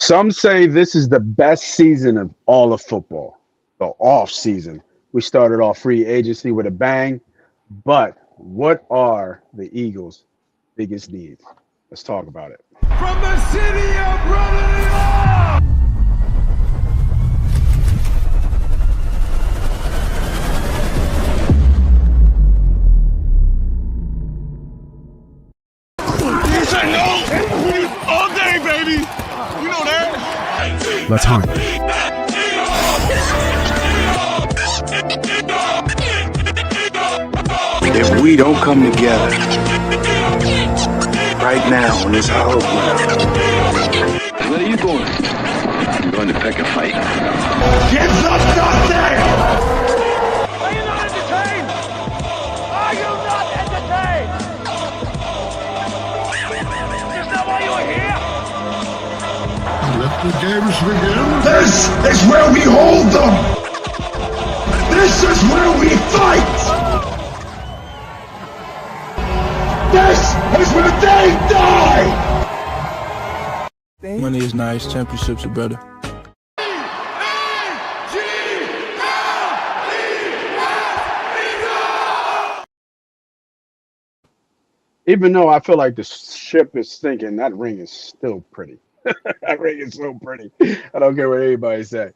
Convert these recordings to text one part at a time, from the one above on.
Some say this is the best season of all of football, the off season. We started off free agency with a bang, but what are the Eagles' biggest needs? Let's talk about it. From the city of brotherly love! You say no all day, baby. You know that. Let's hunt. If we don't come together right now on this hollow ground. Where are you going? I'm going to pick a fight. Get up there! Are you not entertained? Are you not entertained? Is that why you're here? Let the games begin. This is where we hold them! This is where we fight! This is where they die! Money is nice, championships are better. Even though I feel like the ship is sinking, that ring is still pretty. That ring is so pretty. I don't care what anybody says.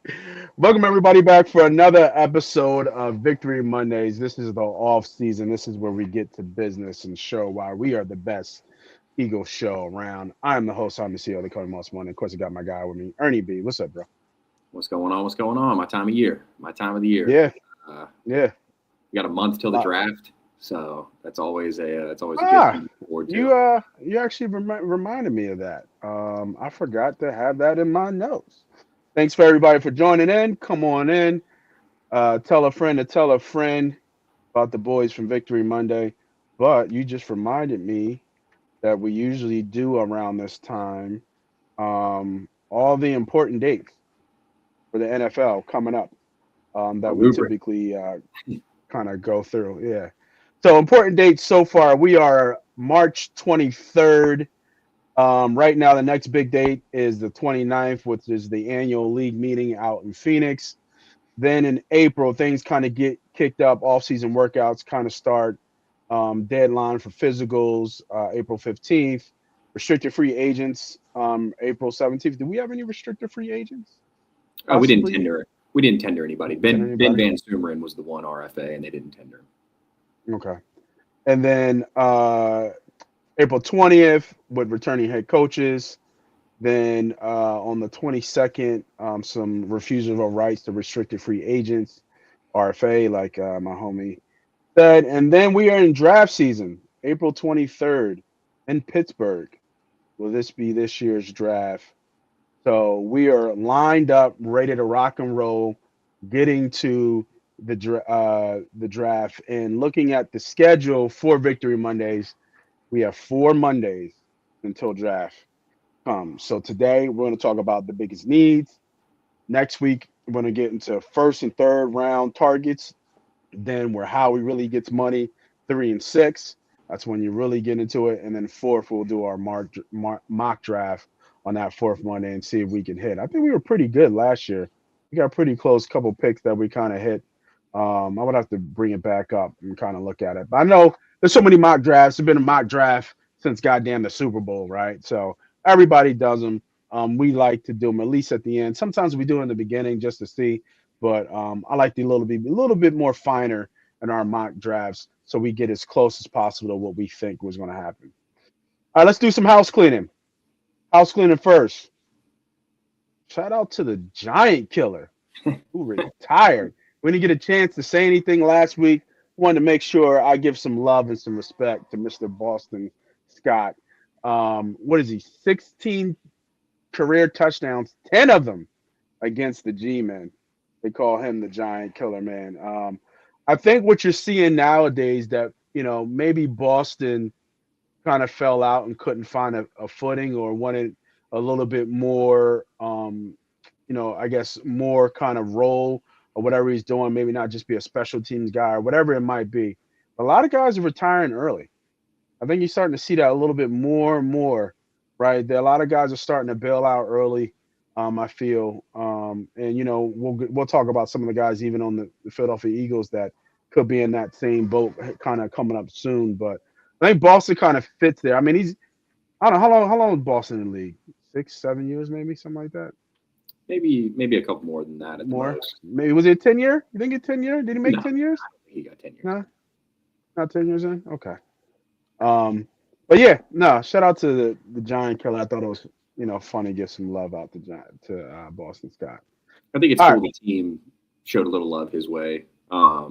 Welcome everybody back for another episode of Victory Mondays. This is the off season. This is where we get to business and show why we are the best Eagle show around. I'm the host. I'm the CEO of the Cody Moss Morning. Of course, I got my guy with me, Ernie B. What's up, bro? What's going on? What's going on? My time of year. My time of the year. Yeah. Yeah. We got a month till the draft, so that's always a good thing to look forward to. You actually reminded me of that. I forgot to have that in my notes. Thanks for everybody for joining in. Come on in. Tell a friend to tell a friend about the boys from Victory Monday. But you just reminded me that we usually do around this time all the important dates for the NFL coming up that we typically kind of go through. Yeah. So important dates so far. We are March 23rd. Right now, the next big date is the 29th, which is the annual league meeting out in Phoenix. Then in April, things kind of get kicked up. Off-season workouts kind of start. Deadline for physicals, April 15th. Restricted free agents, April 17th. Do we have any restricted free agents? Oh, we didn't tender it. We didn't tender anybody. Ben Van Sumeren was the one RFA, and they didn't tender him. Okay. And then April 20th with returning head coaches. Then on the 22nd, some refusal of rights to restricted free agents, RFA, like my homie said. And then we are in draft season, April 23rd in Pittsburgh. Will this be this year's draft? So we are lined up, ready to rock and roll, getting to the draft and looking at the schedule for Victory Mondays. We have 4 Mondays until draft comes. So today we're going to talk about the biggest needs. Next week we're going to get into first and third round targets. Then where Howie really gets money, 3 and 6. That's when you really get into it. And then fourth, we'll do our mock draft on that fourth Monday and see if we can hit. I think we were pretty good last year. We got pretty close, couple picks that we kind of hit. I would have to bring it back up and kind of look at it. But I know there's so many mock drafts. There's been a mock draft since goddamn the Super Bowl, right? So everybody does them. We like to do them at least at the end. Sometimes we do it in the beginning just to see, but I like to a little bit more finer in our mock drafts so we get as close as possible to what we think was going to happen. All right, let's do some house cleaning. House cleaning first. Shout out to the Giant Killer who retired. We didn't get a chance to say anything last week. Wanted to make sure I give some love and some respect to Mr. Boston Scott. What is he? 16 career touchdowns, 10 of them against the G-men. They call him the Giant Killer, man. I think what you're seeing nowadays that, maybe Boston kind of fell out and couldn't find a footing or wanted a little bit more, I guess more kind of role or whatever he's doing, maybe not just be a special teams guy or whatever it might be. A lot of guys are retiring early. I think you're starting to see that a little bit more and more, right? A lot of guys are starting to bail out early. I feel, and we'll talk about some of the guys even on the Philadelphia Eagles that could be in that same boat, kind of coming up soon. But I think Boston kind of fits there. I mean, I don't know how long is Boston in the league? 6, 7 years, maybe something like that. Maybe a couple more than that at the More, most. maybe was it 10 year? You think it's 10 year? Did he make No, 10 years? he got 10 years. No, not 10 years in. Okay. But yeah, no. Shout out to the Giant Killer. I thought it was funny to give some love out to Boston Scott. I think it's All cool right. the team showed a little love his way. I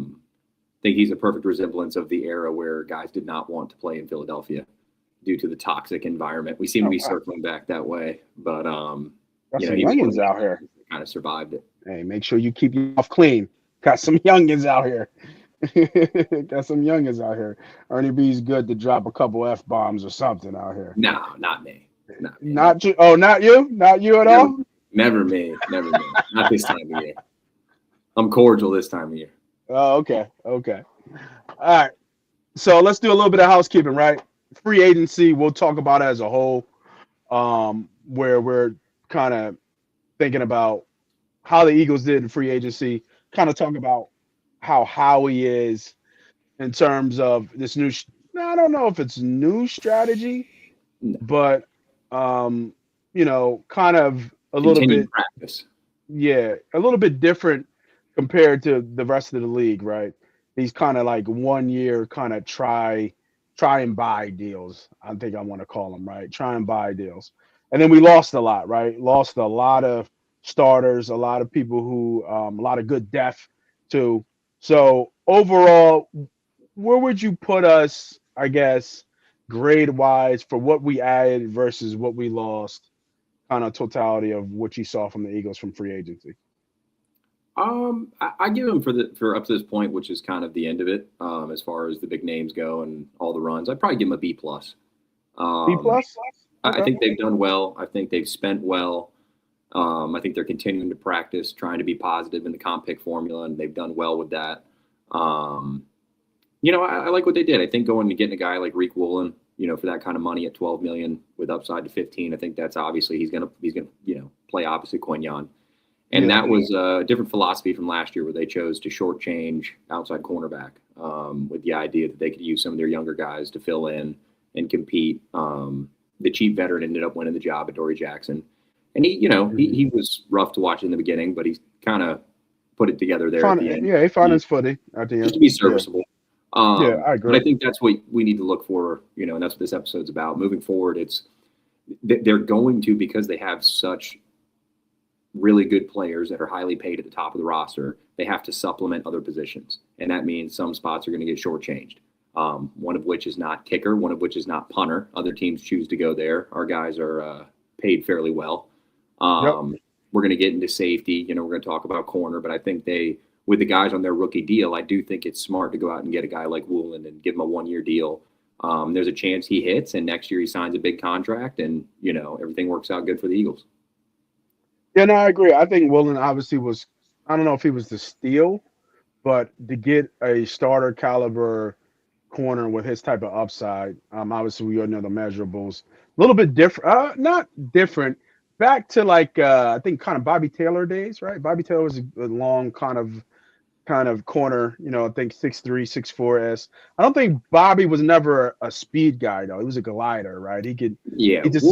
think he's a perfect resemblance of the era where guys did not want to play in Philadelphia due to the toxic environment. We seem to be circling back that way, but Got some he was one of youngins the out here. guys that kind of survived it. Hey, make sure you keep yourself clean. Got some youngins out here. Got some youngins out here. Ernie B's good to drop a couple F-bombs or something out here. No, not me. Not me. Not you. Oh, not you. Not you at all. Never me. Never me. Not this time of year. I'm cordial this time of year. Oh, okay. Okay. All right. So let's do a little bit of housekeeping, right? Free agency, we'll talk about it as a whole, where we're kind of thinking about how the Eagles did in free agency, kind of talk about how Howie is in terms of this new, I don't know if it's new strategy, but, kind of a little Continued bit, practice. yeah, a little bit different compared to the rest of the league, right? These kind of like 1 year kind of try and buy deals. I think I want to call them, right? Try and buy deals. And then we lost a lot, right? Lost a lot of starters, a lot of people who, a lot of good depth too. So overall, where would you put us, I guess, grade wise for what we added versus what we lost, kind of totality of what you saw from the Eagles from free agency? I give him for up to this point, which is kind of the end of it, as far as the big names go and all the runs. I'd probably give him a B plus. B plus. I think they've done well. I think they've spent well. I think they're continuing to practice, trying to be positive in the comp pick formula, and they've done well with that. I like what they did. I think going to getting a guy like Reek Woolen, for that kind of money at $12 million with upside to 15, I think that's obviously he's gonna play opposite Quinyon. And that was a different philosophy from last year where they chose to shortchange outside cornerback with the idea that they could use some of their younger guys to fill in and compete. The cheap veteran ended up winning the job at Dory Jackson. And he was rough to watch in the beginning, but he's kind of put it together there at the end. Yeah, he found his footing at the end. Just to be serviceable. Yeah, I agree. But I think that's what we need to look for, and that's what this episode's about. Moving forward, they're going to, because they have such really good players that are highly paid at the top of the roster, they have to supplement other positions. And that means some spots are going to get shortchanged. One of which is not kicker, one of which is not punter. Other teams choose to go there. Our guys are paid fairly well. We're going to get into safety. We're going to talk about corner, but I think with the guys on their rookie deal, I do think it's smart to go out and get a guy like Woolen and give him a 1-year deal. There's a chance he hits, and next year he signs a big contract, and everything works out good for the Eagles. Yeah, no, I agree. I think Woolen obviously was, I don't know if he was the steal, but to get a starter caliber corner with his type of upside, obviously we all know the measurables. A little bit different, not different. Back to I think kind of Bobby Taylor days, right? Bobby Taylor was a long kind of corner, I think 6'3", 6'4". I don't think Bobby was never a speed guy though. He was a glider, right? He just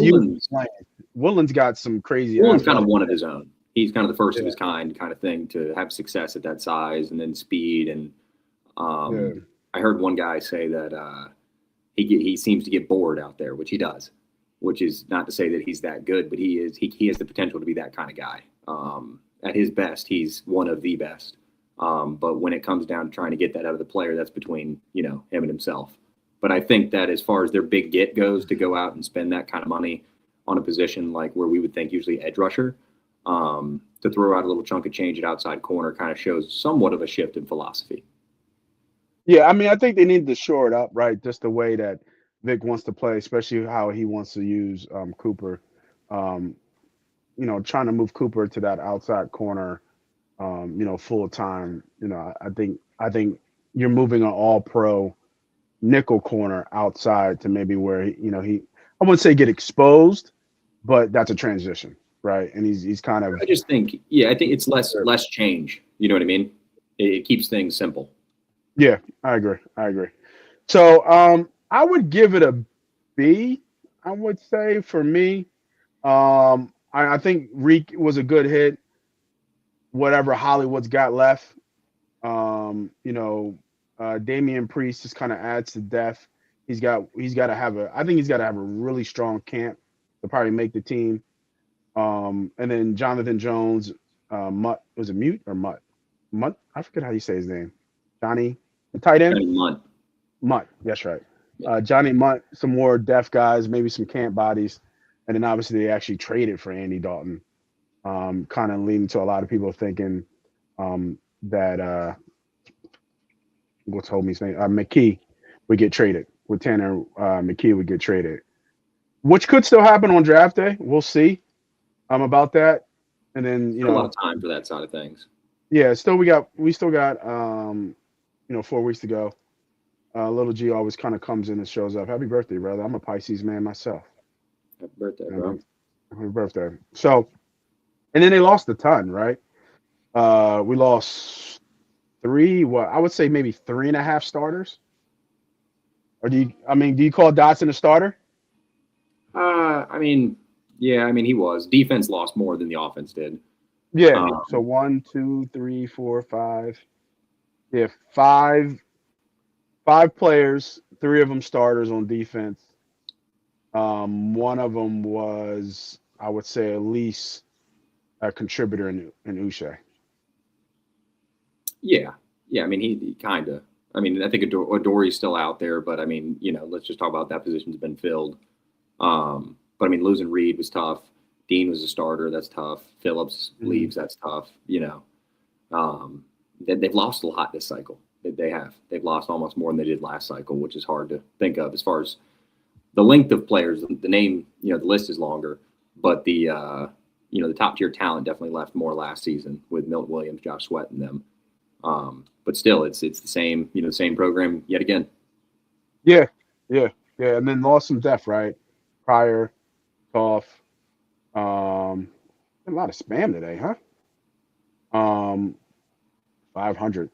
used playing. Woolen's got some crazy. Woolen's kind of one of his own. He's kind of the first of his kind of thing to have success at that size, and then speed. And I heard one guy say that he seems to get bored out there, which he does. Which is not to say that he's that good, but he has the potential to be that kind of guy. At his best, he's one of the best. But when it comes down to trying to get that out of the player, that's between him and himself. But I think that as far as their big get goes, to go out and spend that kind of money on a position like where we would think usually edge rusher, to throw out a little chunk of change at outside corner kind of shows somewhat of a shift in philosophy. Yeah, I mean, I think they need to shore it up, right? Just the way that Vic wants to play, especially how he wants to use Cooper. Trying to move Cooper to that outside corner, full time. I think you're moving an all-pro nickel corner outside to maybe where he I wouldn't say get exposed, but that's a transition, right? And he's kind of I just think, I think it's less change. You know what I mean? It keeps things simple. yeah. I agree. So I would give it a B. I would say for me, I think Reek was a good hit. Whatever Hollywood's got left, you know, Damian Priest just kind of adds to depth. He's got to have a. I think he's got to have a really strong camp to probably make the team. And then Jonathan Jones, Mutt was it Mute or Mutt? Mutt, I forget how you say his name. Johnny, the tight end. Any month. Mutt, that's right. Yeah. Johnny Mutt, some more deaf guys, maybe some camp bodies, and then obviously they actually traded for Andy Dalton, kind of leading to a lot of people thinking that what's homie's name, McKee would get traded. With Tanner McKee would get traded, which could still happen on draft day. We'll see about that, and then A lot of time for that side of things. yeah, we still got 4 weeks to go. Little G always kind of comes in and shows up. Happy birthday, brother. I'm a Pisces man myself. Happy birthday, bro. Happy birthday. So, and then they lost a ton, right? We lost I would say maybe 3.5 starters. Or do you call Dotson a starter? I mean, he was. Defense lost more than the offense did. Yeah. So 1, 2, 3, 4, 5. Yeah, five players, 3 of them starters on defense. One of them was, I would say, at least a contributor in Uche. Yeah. I mean, he kind of. I mean, I think Adori's still out there, but I mean, let's just talk about that position's been filled. But I mean, losing Reed was tough. Dean was a starter. That's tough. Phillips leaves. That's tough. They've lost a lot this cycle. They have. They've lost almost more than they did last cycle, which is hard to think of as far as the length of players. The name, the list is longer, but the top tier talent definitely left more last season with Milton Williams, Josh Sweat, and them. But still, it's the same, same program yet again. Yeah. And then lost some depth, right? Pryor, Tough. A lot of spam today, huh? 500.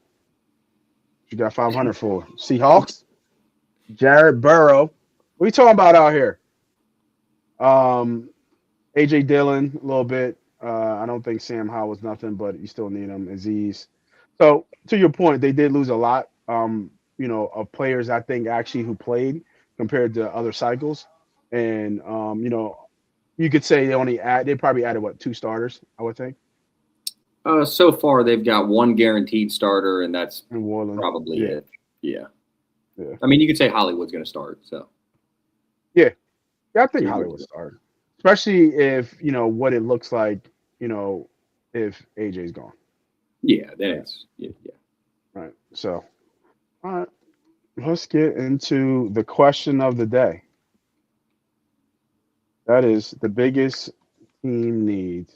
You got 500 for Seahawks. Jared Burrow. What are you talking about out here? AJ Dillon, a little bit. I don't think Sam Howell was nothing, but you still need him. Aziz. So to your point, they did lose a lot. Of players I think actually who played compared to other cycles, and you could say they probably added 2 starters, I would think. So far they've got 1 guaranteed starter, and that's probably it. Yeah. I mean, you could say Hollywood's going to start. So. Yeah, I think Hollywood started, especially if what it looks like. If AJ's gone. Yeah, that's yeah. Right. So, all right, let's get into the question of the day. That is the biggest team needs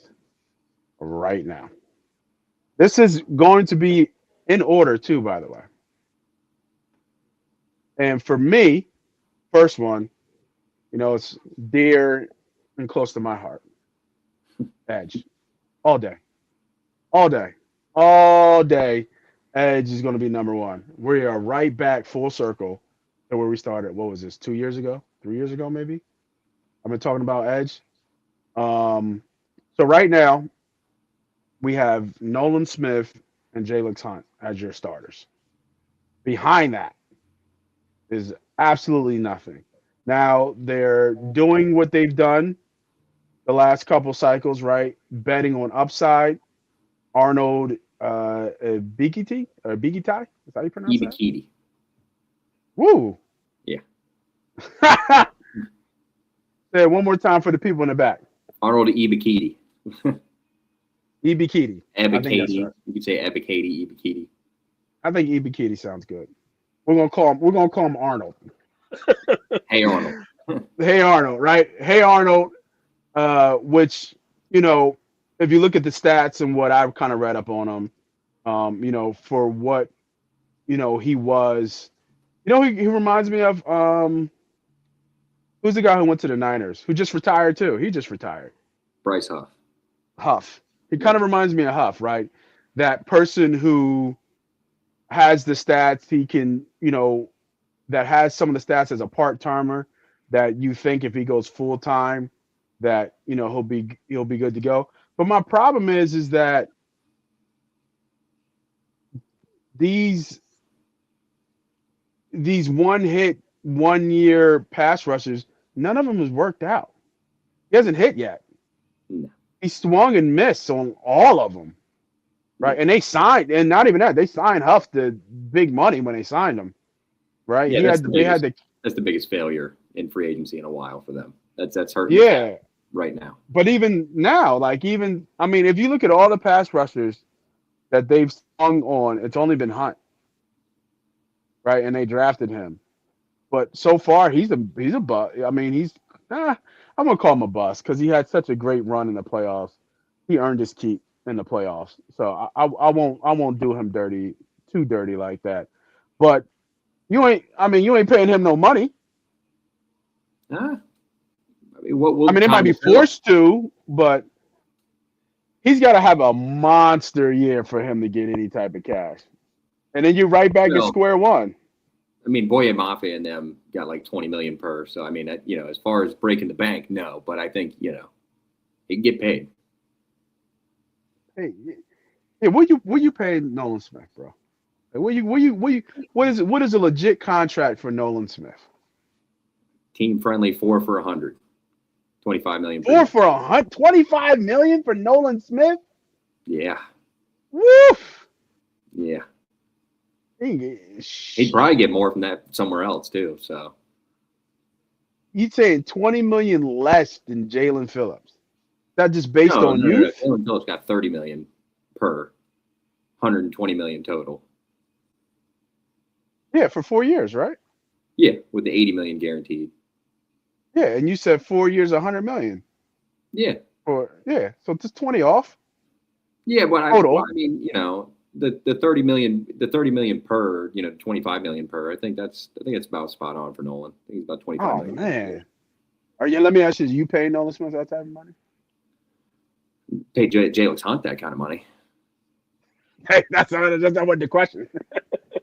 right now. This is going to be in order too, by the way. And for me, first one, it's dear and close to my heart. Edge. All day. Edge is going to be number 1. We are right back full circle to where we started. What was this? 2 years ago? 3 years ago, maybe? I've been talking about Edge. So right now, we have Nolan Smith and Jalen Hunt as your starters. Behind that is absolutely nothing. Now, they're doing what they've done the last couple cycles, right? Betting on upside. Arnold Bigiti, or Bigitai? Is that how you pronounce that? Ibikiti. Woo! Yeah. Say it one more time for the people in the back. Arnold Ibikiti. Ibikiti. Ebikiti. Right. You could say Ebikiti, Ibikiti. I think Ibikiti sounds good. We're gonna call him Arnold. Hey Arnold. Hey Arnold, right? Hey Arnold, which if you look at the stats and what I've kind of read up on him, for what he was, he reminds me of who's the guy who went to the Niners who just retired too? He just retired. Bryce Huff. Huff. He kind of reminds me of Huff, right? That person who has the stats. He can, that has some of the stats as a part timer. That you think if he goes full time, that he'll be good to go. But my problem is that these 1 year pass rushers, none of them has worked out. He hasn't hit yet. No. He swung and missed on all of them, right? Yeah. And they signed, and not even that, they signed Huff to big money when they signed him, right? Yeah, that's the biggest failure in free agency in a while for them. That's hurting. Yeah, right now. but even now, if you look at all the pass rushers that they've swung on, it's only been Hunt, right? And they drafted him, but so far he's a bust. I'm gonna call him a bust because he had such a great run in the playoffs. He earned his keep in the playoffs, so I won't do him too dirty like that. But you ain't paying him no money. It might be forced to, but he's got to have a monster year for him to get any type of cash, and then you're right back at square one. Boye Mafia and them got like 20 million per. So as far as breaking the bank, no. But I think he can get paid. Hey, yeah, what you pay Nolan Smith, bro? What is a legit contract for Nolan Smith? Team friendly 4 for 100, 25 million. 4 for 100, 25 million for Nolan Smith. Yeah. Woof. Yeah. He'd probably get more from that somewhere else too. So you'd saying 20 million less than Jalen Phillips? That just based on youth? Jalen Phillips got 30 million per, 120 million total. Yeah, for 4 years, right? Yeah, with the 80 million guaranteed. Yeah, and you said 4 years, 100 million. Yeah. So just 20 off. Yeah, but total. The 30 million per, 25 million per. I think that's about spot on for Nolan. I think he's about 25 million. Oh man. Let me ask you, do you pay Nolan Smith that type of money? Pay Jalen Hunt that kind of money. Hey, that's not what the question.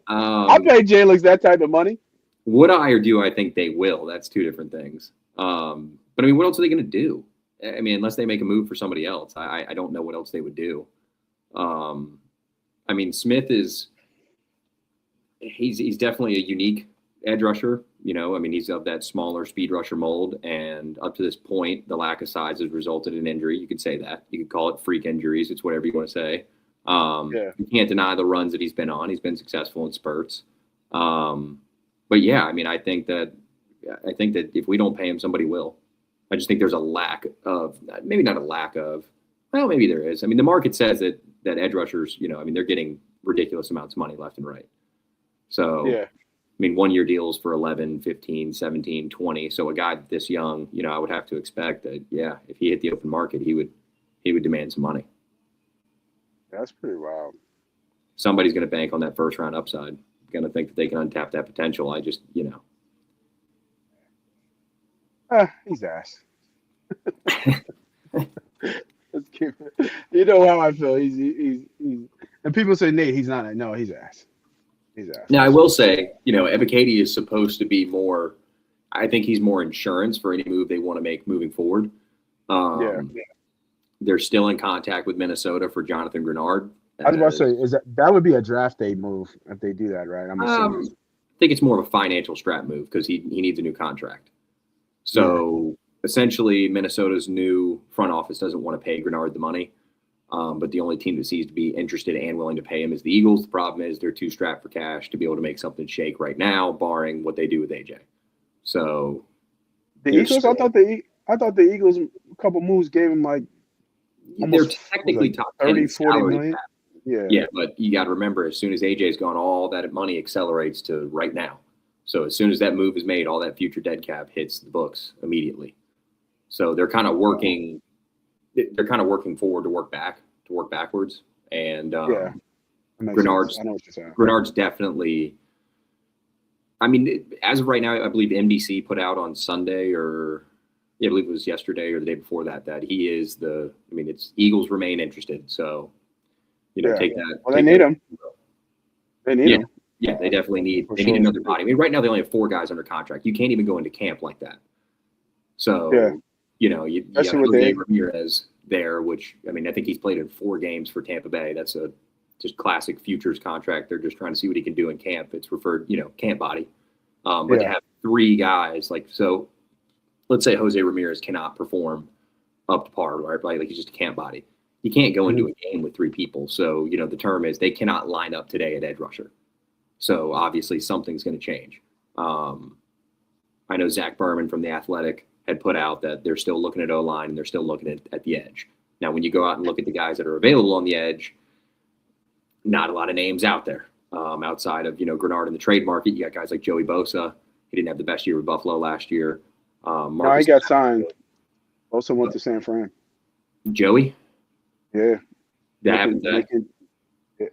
I'll pay Jalen that type of money. Would I or do I think they will? That's two different things. But what else are they going to do? Unless they make a move for somebody else, I don't know what else they would do. Smith he's definitely a unique edge rusher. He's of that smaller speed rusher mold, and up to this point, the lack of size has resulted in injury. You could say that. You could call it freak injuries. It's whatever you want to say. You can't deny the runs that he's been on. He's been successful in spurts. But yeah, I think that if we don't pay him, somebody will. I just think there's a lack of, maybe not a lack of, well, maybe there is. The market says that edge rushers, they're getting ridiculous amounts of money left and right. So, yeah. 1 year deals for 11, 15, 17, 20. So a guy this young, I would have to expect that, yeah, if he hit the open market, he would demand some money. That's pretty wild. Somebody's going to bank on that first round upside. Going to think that they can untap that potential. I just, he's ass. Let's keep it. You know how I feel. He's and people say Nate, he's not. No, he's ass. He's ass. Now I will say, Ebiketie is supposed to be more. I think he's more insurance for any move they want to make moving forward. Yeah. They're still in contact with Minnesota for Jonathan Grenard. I was about to say, that would be a draft day move if they do that, right? I think it's more of a financial strap move because he needs a new contract. So essentially, Minnesota's new front office doesn't want to pay Grenard the money, but the only team that seems to be interested and willing to pay him is the Eagles. The problem is they're too strapped for cash to be able to make something shake right now, barring what they do with AJ. So the Eagles, I thought the Eagles a couple moves gave him like they're technically top 30, 40 million. Cap. Yeah, but you got to remember, as soon as AJ's gone, all that money accelerates to right now. So as soon as that move is made, all that future dead cap hits the books immediately. So they're kind of working. They're kind of working forward to work backwards. And Grenard's definitely. As of right now, I believe NBC put out on Sunday or I believe it was yesterday or the day before that he is it's Eagles remain interested. So, take that. Well, they need him. They need him. Yeah, they definitely need For they need sure. another body. I mean, right now they only have 4 guys under contract. You can't even go into camp like that. So, you got Especially with Jose the- Ramirez there, which I think he's played in 4 games for Tampa Bay. That's a just classic futures contract. They're just trying to see what he can do in camp. It's referred, camp body. But to have 3 guys so let's say Jose Ramirez cannot perform up to par, right? Like he's just a camp body. He can't go into a game with 3 people. So, the term is they cannot line up today at edge rusher. So obviously something's going to change. I know Zach Berman from The Athletic had put out that they're still looking at O-line and they're still looking at the edge. Now, when you go out and look at the guys that are available on the edge, not a lot of names out there. Outside of, Grenard in the trade market, you got guys like Joey Bosa. He didn't have the best year with Buffalo last year. No, he got signed. Bosa went to San Fran. Joey? Yeah. That happened today?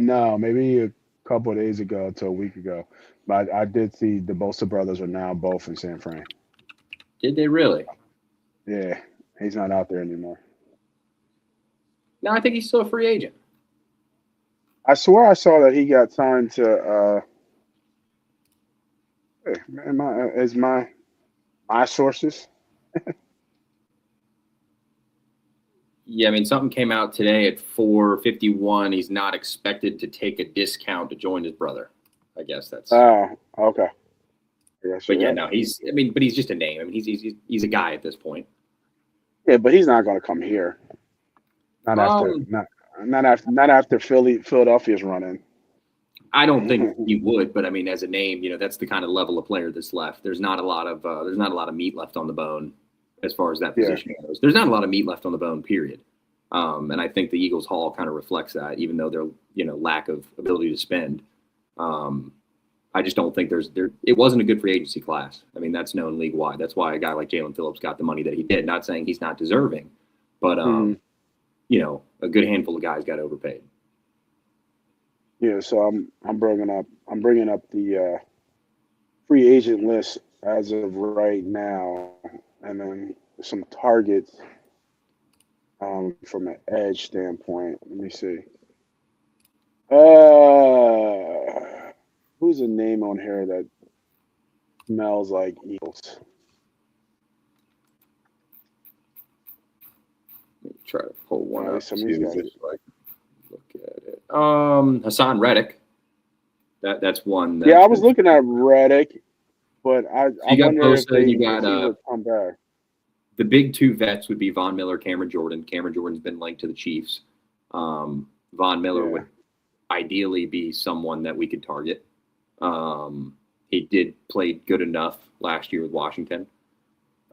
No, maybe a couple of days ago to a week ago. But I did see the Bosa brothers are now both in San Fran. Did they really? Yeah. He's not out there anymore. No, I think he's still a free agent. I swear I saw that he got signed to my sources. Yeah, something came out today at 4:51. He's not expected to take a discount to join his brother. I guess that's. Oh, okay. But yeah, no, but he's just a name. He's a guy at this point. Yeah, but he's not going to come here. Not after Philadelphia's running. I don't think he would, but as a name, that's the kind of level of player that's left. There's not a lot of meat left on the bone as far as that position goes. There's not a lot of meat left on the bone, period. And I think the Eagles haul kind of reflects that, even though their lack of ability to spend. I just don't think it wasn't a good free agency class. That's known league wide. That's why a guy like Jalen Phillips got the money that he did. Not saying he's not deserving, but a good handful of guys got overpaid. Yeah, so I'm bringing up the free agent list as of right now, and then some targets from an edge standpoint. Let me see. Who's a name on here that smells like Eagles? Let me try to pull one up. Some of these guys. Look at it. Hassan Reddick. That's one. Yeah, I was looking at Reddick, but I wonder if he would come back. The big 2 vets would be Von Miller, Cameron Jordan. Cameron Jordan's been linked to the Chiefs. Von Miller would ideally be someone that we could target. He did play good enough last year with Washington.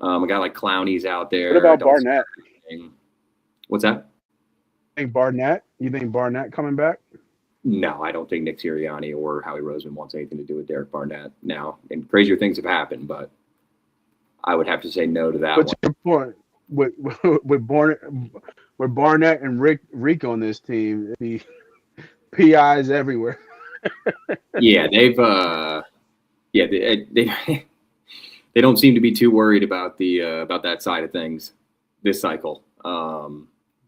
A guy like Clowney's out there. What about Barnett? What's that? You think Barnett coming back? No, I don't think Nick Sirianni or Howie Roseman wants anything to do with Derek Barnett now. And crazier things have happened, but I would have to say no to that one. What's your point? With Barnett and Rick on this team, the PIs everywhere. Yeah, they've they don't seem to be too worried about about that side of things this cycle.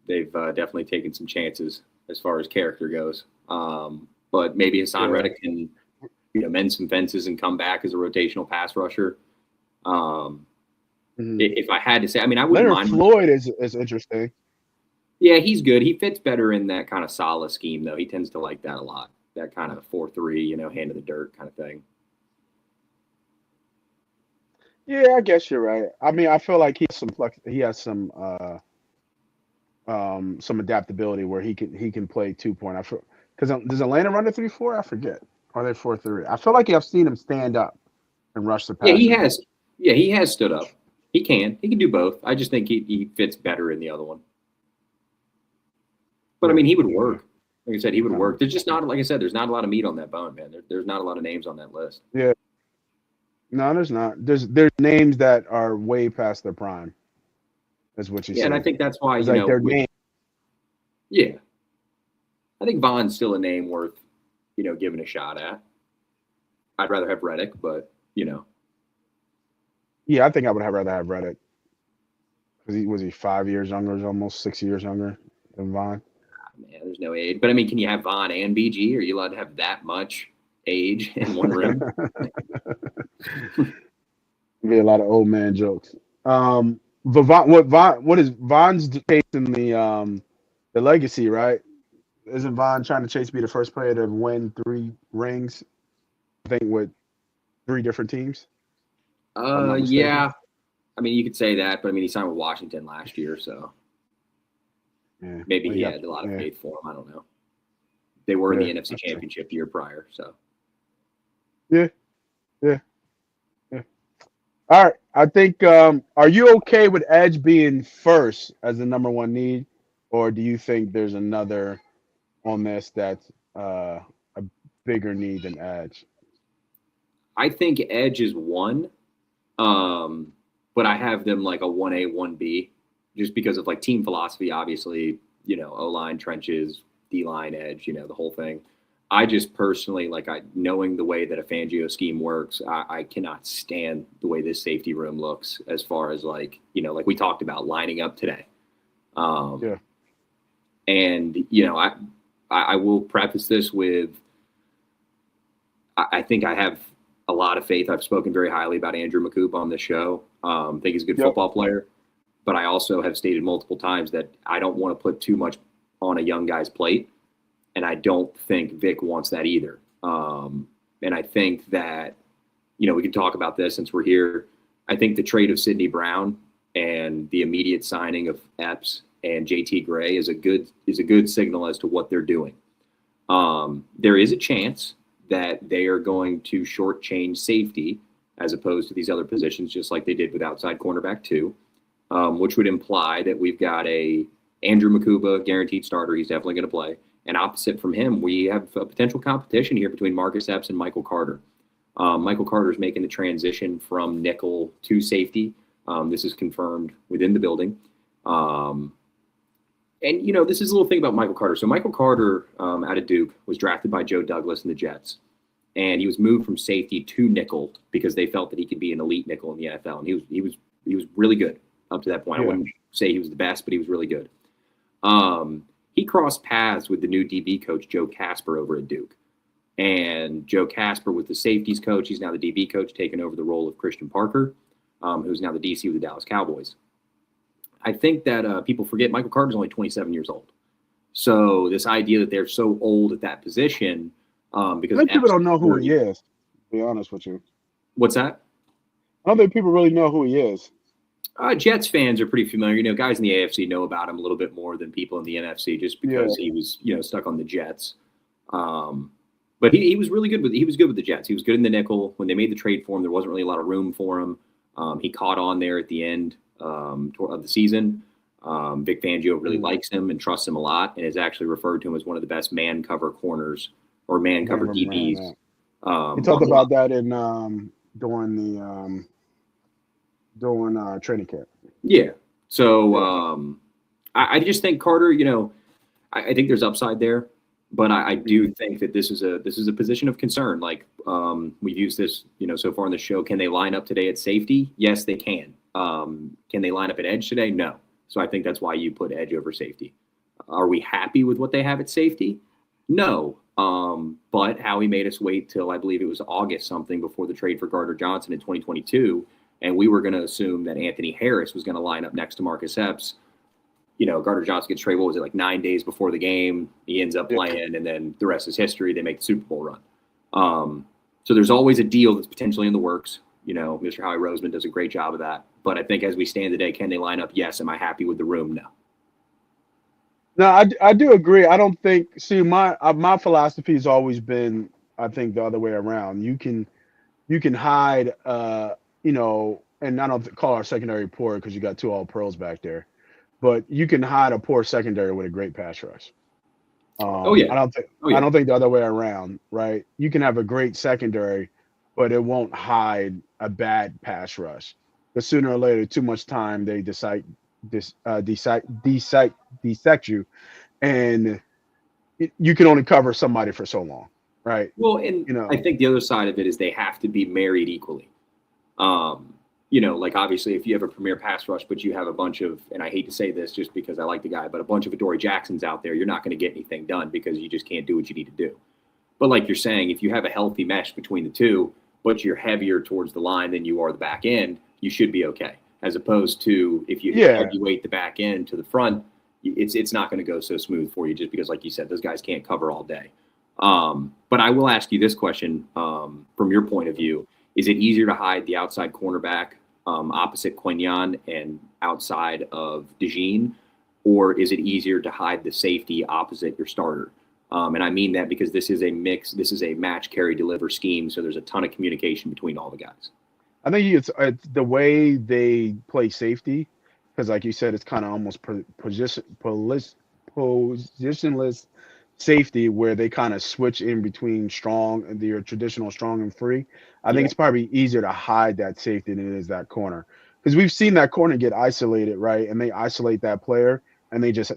They've definitely taken some chances as far as character goes. But maybe Hassan Reddick can mend some fences and come back as a rotational pass rusher. If I had to say, I wouldn't Leonard mind. Floyd is interesting. Yeah, he's good. He fits better in that kind of Saleh scheme, though. He tends to like that a lot. That kind of 4-3, hand to the dirt kind of thing. Yeah, I guess you're right. I feel like he has some adaptability where he can play 2-point. Because does Atlanta run a 3-4? I forget. Or are they 4-3? I feel like I've seen him stand up and rush the pass. Yeah, he has. Yeah, he has stood up. He can do both. I just think he fits better in the other one. But he would work. Like I said, he would work. There's just not, like I said, there's not a lot of meat on that bone, man. There's not a lot of names on that list. Yeah. No, there's not. There's names that are way past their prime. That's what you said. Yeah, and I think that's why, their name. Yeah. I think Von's still a name worth, giving a shot at. I'd rather have Reddick, but, Yeah, Yeah, I think I would have rather have Reddick because he 5 years younger, almost 6 years younger than Vaughn. Man, there's no age. But I mean, can you have Vaughn and BG? Are you allowed to have that much age in one room? Be a lot of old man jokes. What is Vaughn's chasing the legacy, right? Isn't Vaughn trying to chase be the first player to win 3 rings? I think with 3 different teams. If I'm not mistaken. Yeah. I mean, you could say that, but I mean, he signed with Washington last year, so Yeah. maybe Well, he yeah, had a lot of yeah. faith for him. I don't know. They were in the Yeah, NFC that's true. Championship the year prior, so. Yeah. All right. I think. Are you okay with Edge being first as the number 1 need, or do you think there's another on this that's a bigger need than Edge? I think Edge is 1, but I have them like a 1A, 1B, just because of like team philosophy, obviously, O-line, trenches, D-line, Edge, the whole thing. I just personally, knowing the way that a Fangio scheme works, I cannot stand the way this safety room looks as far as like we talked about lining up today. Yeah. And, I will preface this with, I think I have a lot of faith. I've spoken very highly about Andrew McCoop on this show. I think he's a good football player, but I also have stated multiple times that I don't want to put too much on a young guy's plate. And I don't think Vic wants that either. And I think that, we can talk about this since we're here. I think the trade of Sidney Brown and the immediate signing of Epps and JT Gray is a good signal as to what they're doing. There is a chance that they are going to shortchange safety as opposed to these other positions, just like they did with outside cornerback 2, which would imply that we've got a Andrew McCuba guaranteed starter. He's definitely going to play. And opposite from him, we have a potential competition here between Marcus Epps and Michael Carter. Michael Carter is making the transition from nickel to safety. This is confirmed within the building. And, this is a little thing about Michael Carter. So Michael Carter out of Duke was drafted by Joe Douglas and the Jets. And he was moved from safety to nickel because they felt that he could be an elite nickel in the NFL. And he was really good up to that point. Yeah. I wouldn't say he was the best, but he was really good. He crossed paths with the new DB coach, Joe Casper, over at Duke. And Joe Casper was the safeties coach. He's now the DB coach, taking over the role of Christian Parker, who's now the DC with the Dallas Cowboys. I think that people forget Michael Carter's only 27 years old. So this idea that they're so old at that position, because I think people don't know who he is, to be honest with you. What's that? I don't think people really know who he is. Jets fans are pretty familiar. Guys in the AFC know about him a little bit more than people in the NFC, just because he was, stuck on the Jets. But he was really good he was good with the Jets. He was good in the nickel. When they made the trade for him, there wasn't really a lot of room for him. He caught on there at the end of the season. Vic Fangio really likes him and trusts him a lot, and has actually referred to him as one of the best man cover corners or man cover DBs. He talked about that in during training camp. Yeah. So I just think Carter, I think there's upside there, but I do think that this is a position of concern. Like we've used this, so far in the show. Can they line up today at safety? Yes, they can. Can they line up at edge today? No. So I think that's why you put edge over safety. Are we happy with what they have at safety? No. But Howie made us wait till I believe it was August something before the trade for Gardner Johnson in 2022. And we were going to assume that Anthony Harris was going to line up next to Marcus Epps. Gardner Johnson gets traded, 9 days before the game? He ends up playing, and then the rest is history. They make the Super Bowl run. So there's always a deal that's potentially in the works. Mr. Howie Roseman does a great job of that. But I think as we stand today, can they line up? Yes. Am I happy with the room? No. No, I do agree. I don't think. See, my philosophy has always been, I think, the other way around. You can hide, and I don't call our secondary poor because you got 2 all pros back there, but you can hide a poor secondary with a great pass rush. I don't think the other way around, right? You can have a great secondary, but it won't hide a bad pass rush. But sooner or later, too much time, they dissect you, and you can only cover somebody for so long, right? Well, and I think the other side of it is they have to be married equally. like obviously if you have a premier pass rush, but you have a bunch of, and I hate to say this just because I like the guy, but a bunch of Adoree Jacksons out there, you're not going to get anything done because you just can't do what you need to do. But like you're saying, if you have a healthy mesh between the two, but you're heavier towards the line than you are the back end, you should be okay. As opposed to if you heavyweight the back end to the front, it's not going to go so smooth for you just because, like you said, those guys can't cover all day. But I will ask you this question from your point of view. Is it easier to hide the outside cornerback opposite Quignon and outside of DeJean, or is it easier to hide the safety opposite your starter? And I mean that because this is a mix. This is a match, carry, deliver scheme. So there's a ton of communication between all the guys. I think it's the way they play safety, because like you said, it's kind of almost positionless safety where they kind of switch in between your traditional strong and free. I think it's probably easier to hide that safety than it is that corner, because we've seen that corner get isolated, right? And they isolate that player, and they just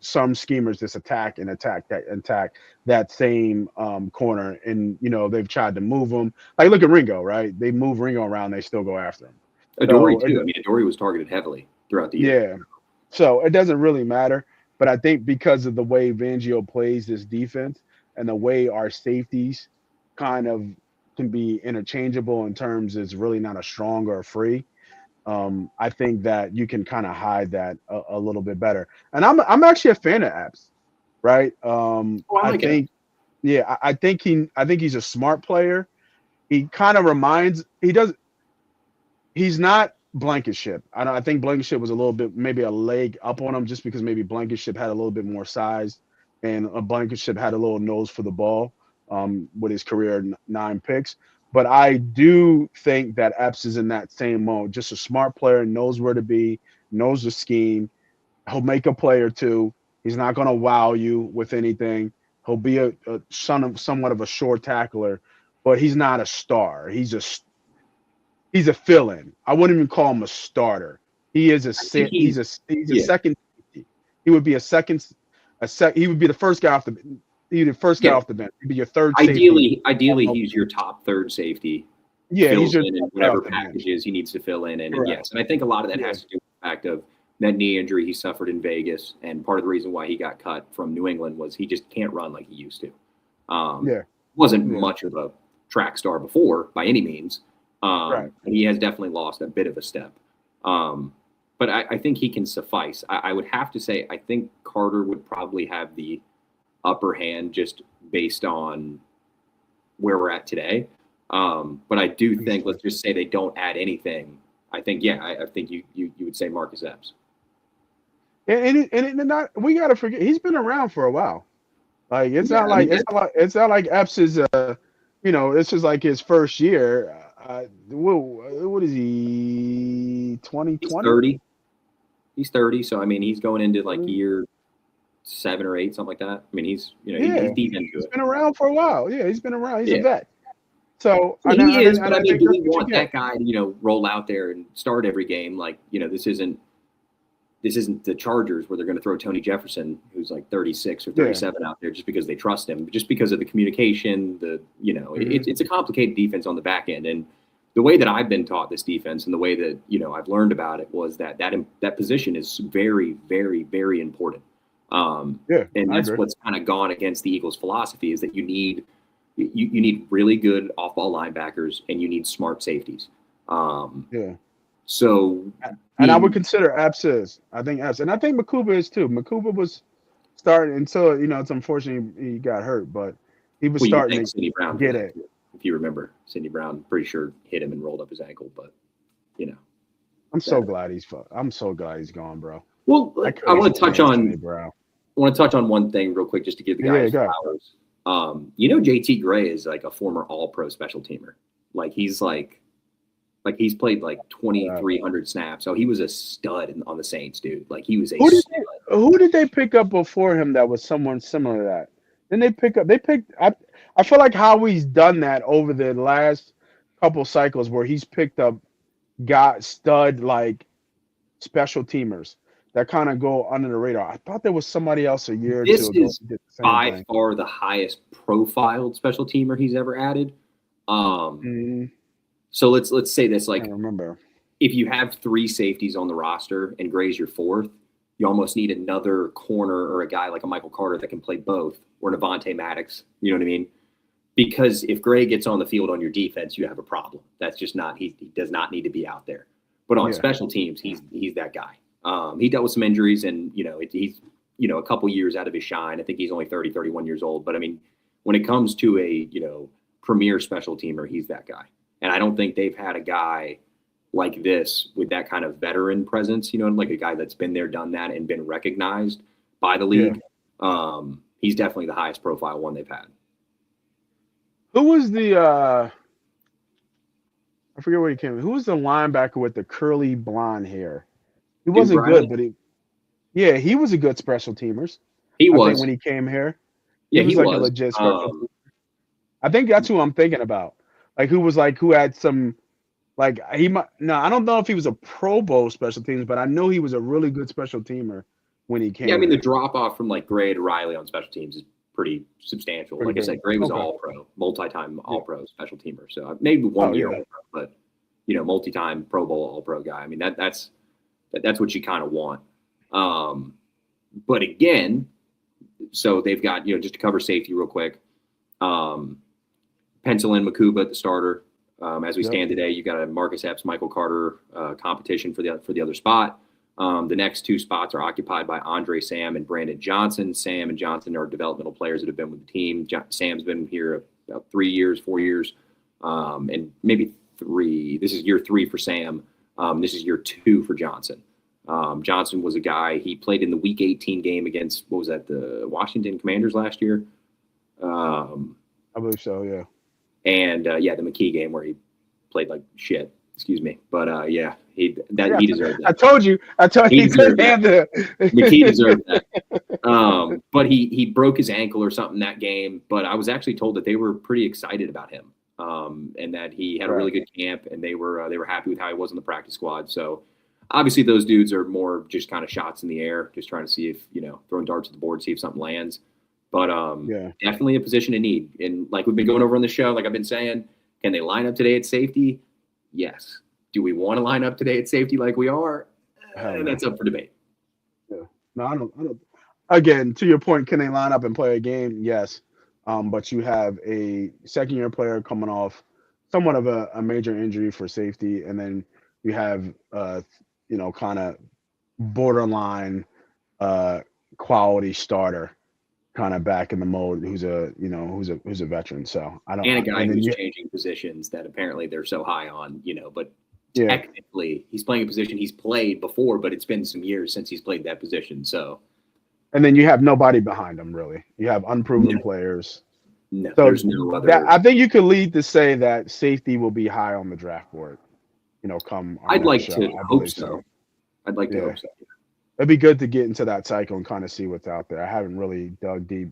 some schemers just attack that same corner, and they've tried to move them. Like look at Ringo, right? They move Ringo around, they still go after him. Adoree too. I mean, Adoree was targeted heavily throughout the year. Yeah, so it doesn't really matter. But I think because of the way Fangio plays this defense and the way our safeties kind of can be interchangeable in terms it's really not a strong or a free. I think that you can kind of hide that a little bit better. And I'm actually a fan of Epps, right? I think he's a smart player. He kind of he's not Blankenship. I think Blankenship was a little bit, maybe a leg up on him just because maybe Blankenship had a little bit more size and Blankenship had a little nose for the ball with his career 9 picks. But I do think that Epps is in that same mode, just a smart player, knows where to be, knows the scheme. He'll make a play or two. He's not going to wow you with anything. He'll be somewhat of a short tackler, but he's not a star. He's a fill-in. I wouldn't even call him a starter. He is a second. He would be he would be the first guy off the. He'd be the first guy off the bench. He'd be your third. Ideally, he's your top third safety. Yeah, he's your whatever packages he needs to fill in, and yes, and I think a lot of that has to do with the fact of that knee injury he suffered in Vegas, and part of the reason why he got cut from New England was he just can't run like he used to. Wasn't much of a track star before by any means. He has definitely lost a bit of a step. But I think he can suffice. I would have to say I think Carter would probably have the upper hand just based on where we're at today. But I do think, let's just say they don't add anything. I think you would say Marcus Epps. And we got to forget he's been around for a while. Like it's not like Epps is this is like his first year. What is he? 2020? He's 30. So I mean, he's going into like year 7 or 8, something like that. I mean, he's deep into it. He's been around for a while. Yeah, he's been around. He's a vet. So he is. But I mean, do we want that guy to roll out there and start every game? Like this isn't the Chargers where they're going to throw Tony Jefferson, who's like 36 or 37 out there just because they trust him, just because of the communication, it's a complicated defense on the back end. And the way that I've been taught this defense and the way that, I've learned about it was that position is very, very, very important. And that's what's kind of gone against the Eagles' philosophy is that you need really good off-ball linebackers and you need smart safeties. So, and I would consider Epps I think Epps, and I think Makuba is too. Makuba was starting until it's unfortunate he got hurt, but he was starting to Brown get it. If you remember, Sidney Brown, pretty sure hit him and rolled up his ankle, but I'm so glad he's gone, bro. Well, I want to touch on one thing real quick, just to give the guys flowers. JT Gray is like a former All-Pro special teamer. He's played like 2,300 snaps. So he was a stud on the Saints, dude. Like he was a stud. Who did they pick up before him that was someone similar to that? Then I feel like Howie's done that over the last couple cycles where he's picked up stud like special teamers that kind of go under the radar. I thought there was somebody else a year or two ago. This is by far the highest profiled special teamer he's ever added. So let's say this, like, I remember. if you have 3 safeties on the roster and Gray's your 4th, you almost need another corner or a guy like a Michael Carter that can play both, or Devontae Maddox. You know what I mean? Because if Gray gets on the field on your defense, you have a problem. That's just not, he does not need to be out there. But on special teams, he's that guy. He dealt with some injuries, and he's a couple years out of his shine. I think he's only 30, 31 years old. But I mean, when it comes to a premier special teamer, he's that guy. And I don't think they've had a guy like this with that kind of veteran presence, like a guy that's been there, done that, and been recognized by the league. He's definitely the highest profile one they've had. Who was the I forget where he came. Who was the linebacker with the curly blonde hair? He wasn't good, but he was a good special teamers. I think was when he came here. Yeah, he was like a legit special teamer. I think that's who I'm thinking about. Like who had some, like I don't know if he was a Pro Bowl special teams, but I know he was a really good special teamer when he came. Yeah, I mean the drop off from like Gray to Riley on special teams is pretty substantial. Like I said, Gray was all pro, multi-time all pro special teamer. So maybe 1 year all pro, but multi-time Pro Bowl all pro guy. I mean that's what you kind of want. But again, so they've got, just to cover safety real quick, pencil in Makuba at the starter. As we stand today, you got a Marcus Epps, Michael Carter competition for the other spot. The next 2 spots are occupied by Andre Sam and Brandon Johnson. Sam and Johnson are developmental players that have been with the team. Sam's been here about 3 years, 4 years, and maybe 3. This is year 3 for Sam. This is year 2 for Johnson. Johnson was a guy, he played in the Week 18 game against, the Washington Commanders last year? I believe so, yeah. And, the McKee game where he played like shit. Excuse me. But, he deserved that. I told you he couldn't have the McKee deserved that. But he broke his ankle or something that game. But I was actually told that they were pretty excited about him, and that he had a really good camp, and they were happy with how he was on the practice squad. So obviously those dudes are more just kind of shots in the air, just trying to see if, throwing darts at the board, see if something lands. But definitely a position in need. And like we've been going over on the show, like I've been saying, can they line up today at safety? Yes. Do we want to line up today at safety like we are? That's up for debate. Yeah. No, I don't. Again, to your point, can they line up and play a game? Yes. But you have a second-year player coming off somewhat of a major injury for safety, and then you have kind of borderline quality starter kind of back in the mode who's a veteran. So I don't. And a guy who's changing positions that apparently they're so high on, but technically he's playing a position he's played before, but it's been some years since he's played that position. So. And then you have nobody behind him, really. You have unproven players. No, so there's no other. I think you could lead to say that safety will be high on the draft board. Come. I'd like to hope so. I'd like to hope so. It'd be good to get into that cycle and kind of see what's out there. I haven't really dug deep.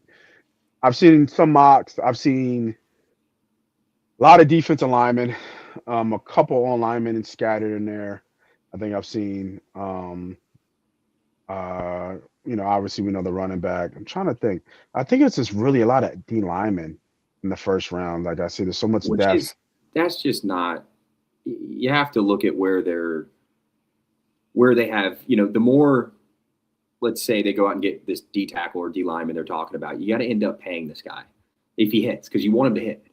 I've seen some mocks. I've seen a lot of defensive linemen, a couple on linemen scattered in there. I think I've seen, obviously we know the running back. I'm trying to think. I think it's just really a lot of D linemen in the first round. Like I see, there's so much depth. That's just not. You have to look at where they have, the more, let's say they go out and get this D tackle or D lineman they're talking about, you got to end up paying this guy if he hits, because you want him to hit.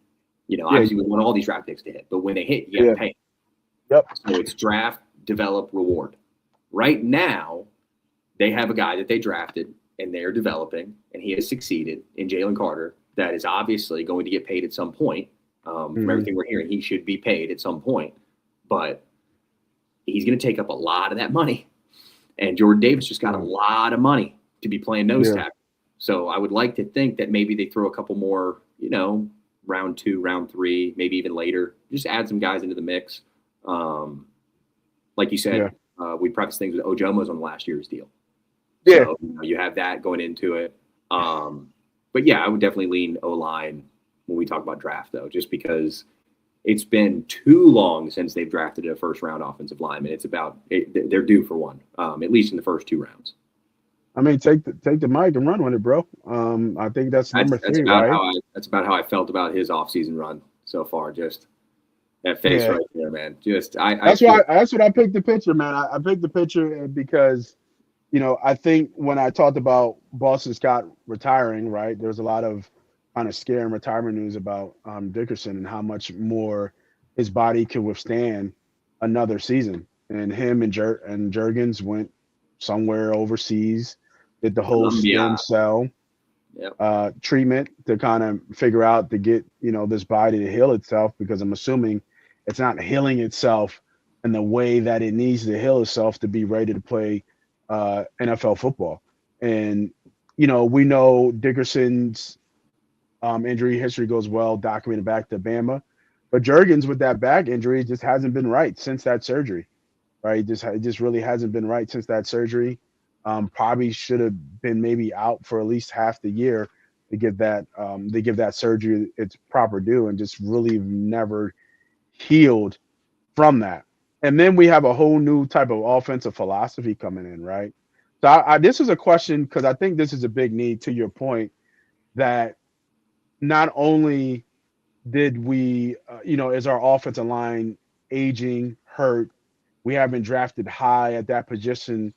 Obviously we want all these draft picks to hit, but when they hit, you got to pay them. Yep. So it's draft, develop, reward. Right now, they have a guy that they drafted and they're developing, and he has succeeded in Jalen Carter. That is obviously going to get paid at some point. From everything we're hearing, he should be paid at some point, but he's going to take up a lot of that money. And Jordan Davis just got a lot of money to be playing nose tackle. So I would like to think that maybe they throw a couple more, round 2, round 3, maybe even later, just add some guys into the mix. Like you said, we preface things with Ojomo's on last year's deal. Yeah. So, you have that going into it. But yeah, I would definitely lean O-line when we talk about draft, though, just because it's been too long since they've drafted a first-round offensive lineman. It's they're due for one, at least in the first 2 rounds. I mean, take the mic and run with it, bro. I think that's number 3, right? That's about how I felt about his offseason run so far. Just That face Yeah. right there, man. Just I That's feel, why. That's what I picked the picture, man. I picked the picture because I think when I talked about Boston Scott retiring, right, there was a lot of kind of scare and retirement news about Dickerson and how much more his body could withstand another season. And him and Jurgens went somewhere overseas, did the whole stem Colombia. cell Yep. treatment to kind of figure out to get this body to heal itself, because I'm assuming it's not healing itself in the way that it needs to heal itself to be ready to play NFL football. And we know Dickerson's injury history goes well documented back to Bama, but Jurgens with that back injury just hasn't been right since that surgery. Right, it just really hasn't been right since that surgery. Probably should have been maybe out for at least half the year to give that surgery its proper due, and just really never healed from that. And then we have a whole new type of offensive philosophy coming in, right? So this is a question, because I think this is a big need, to your point, that not only did we, is our offensive line aging, hurt? We haven't drafted high at that position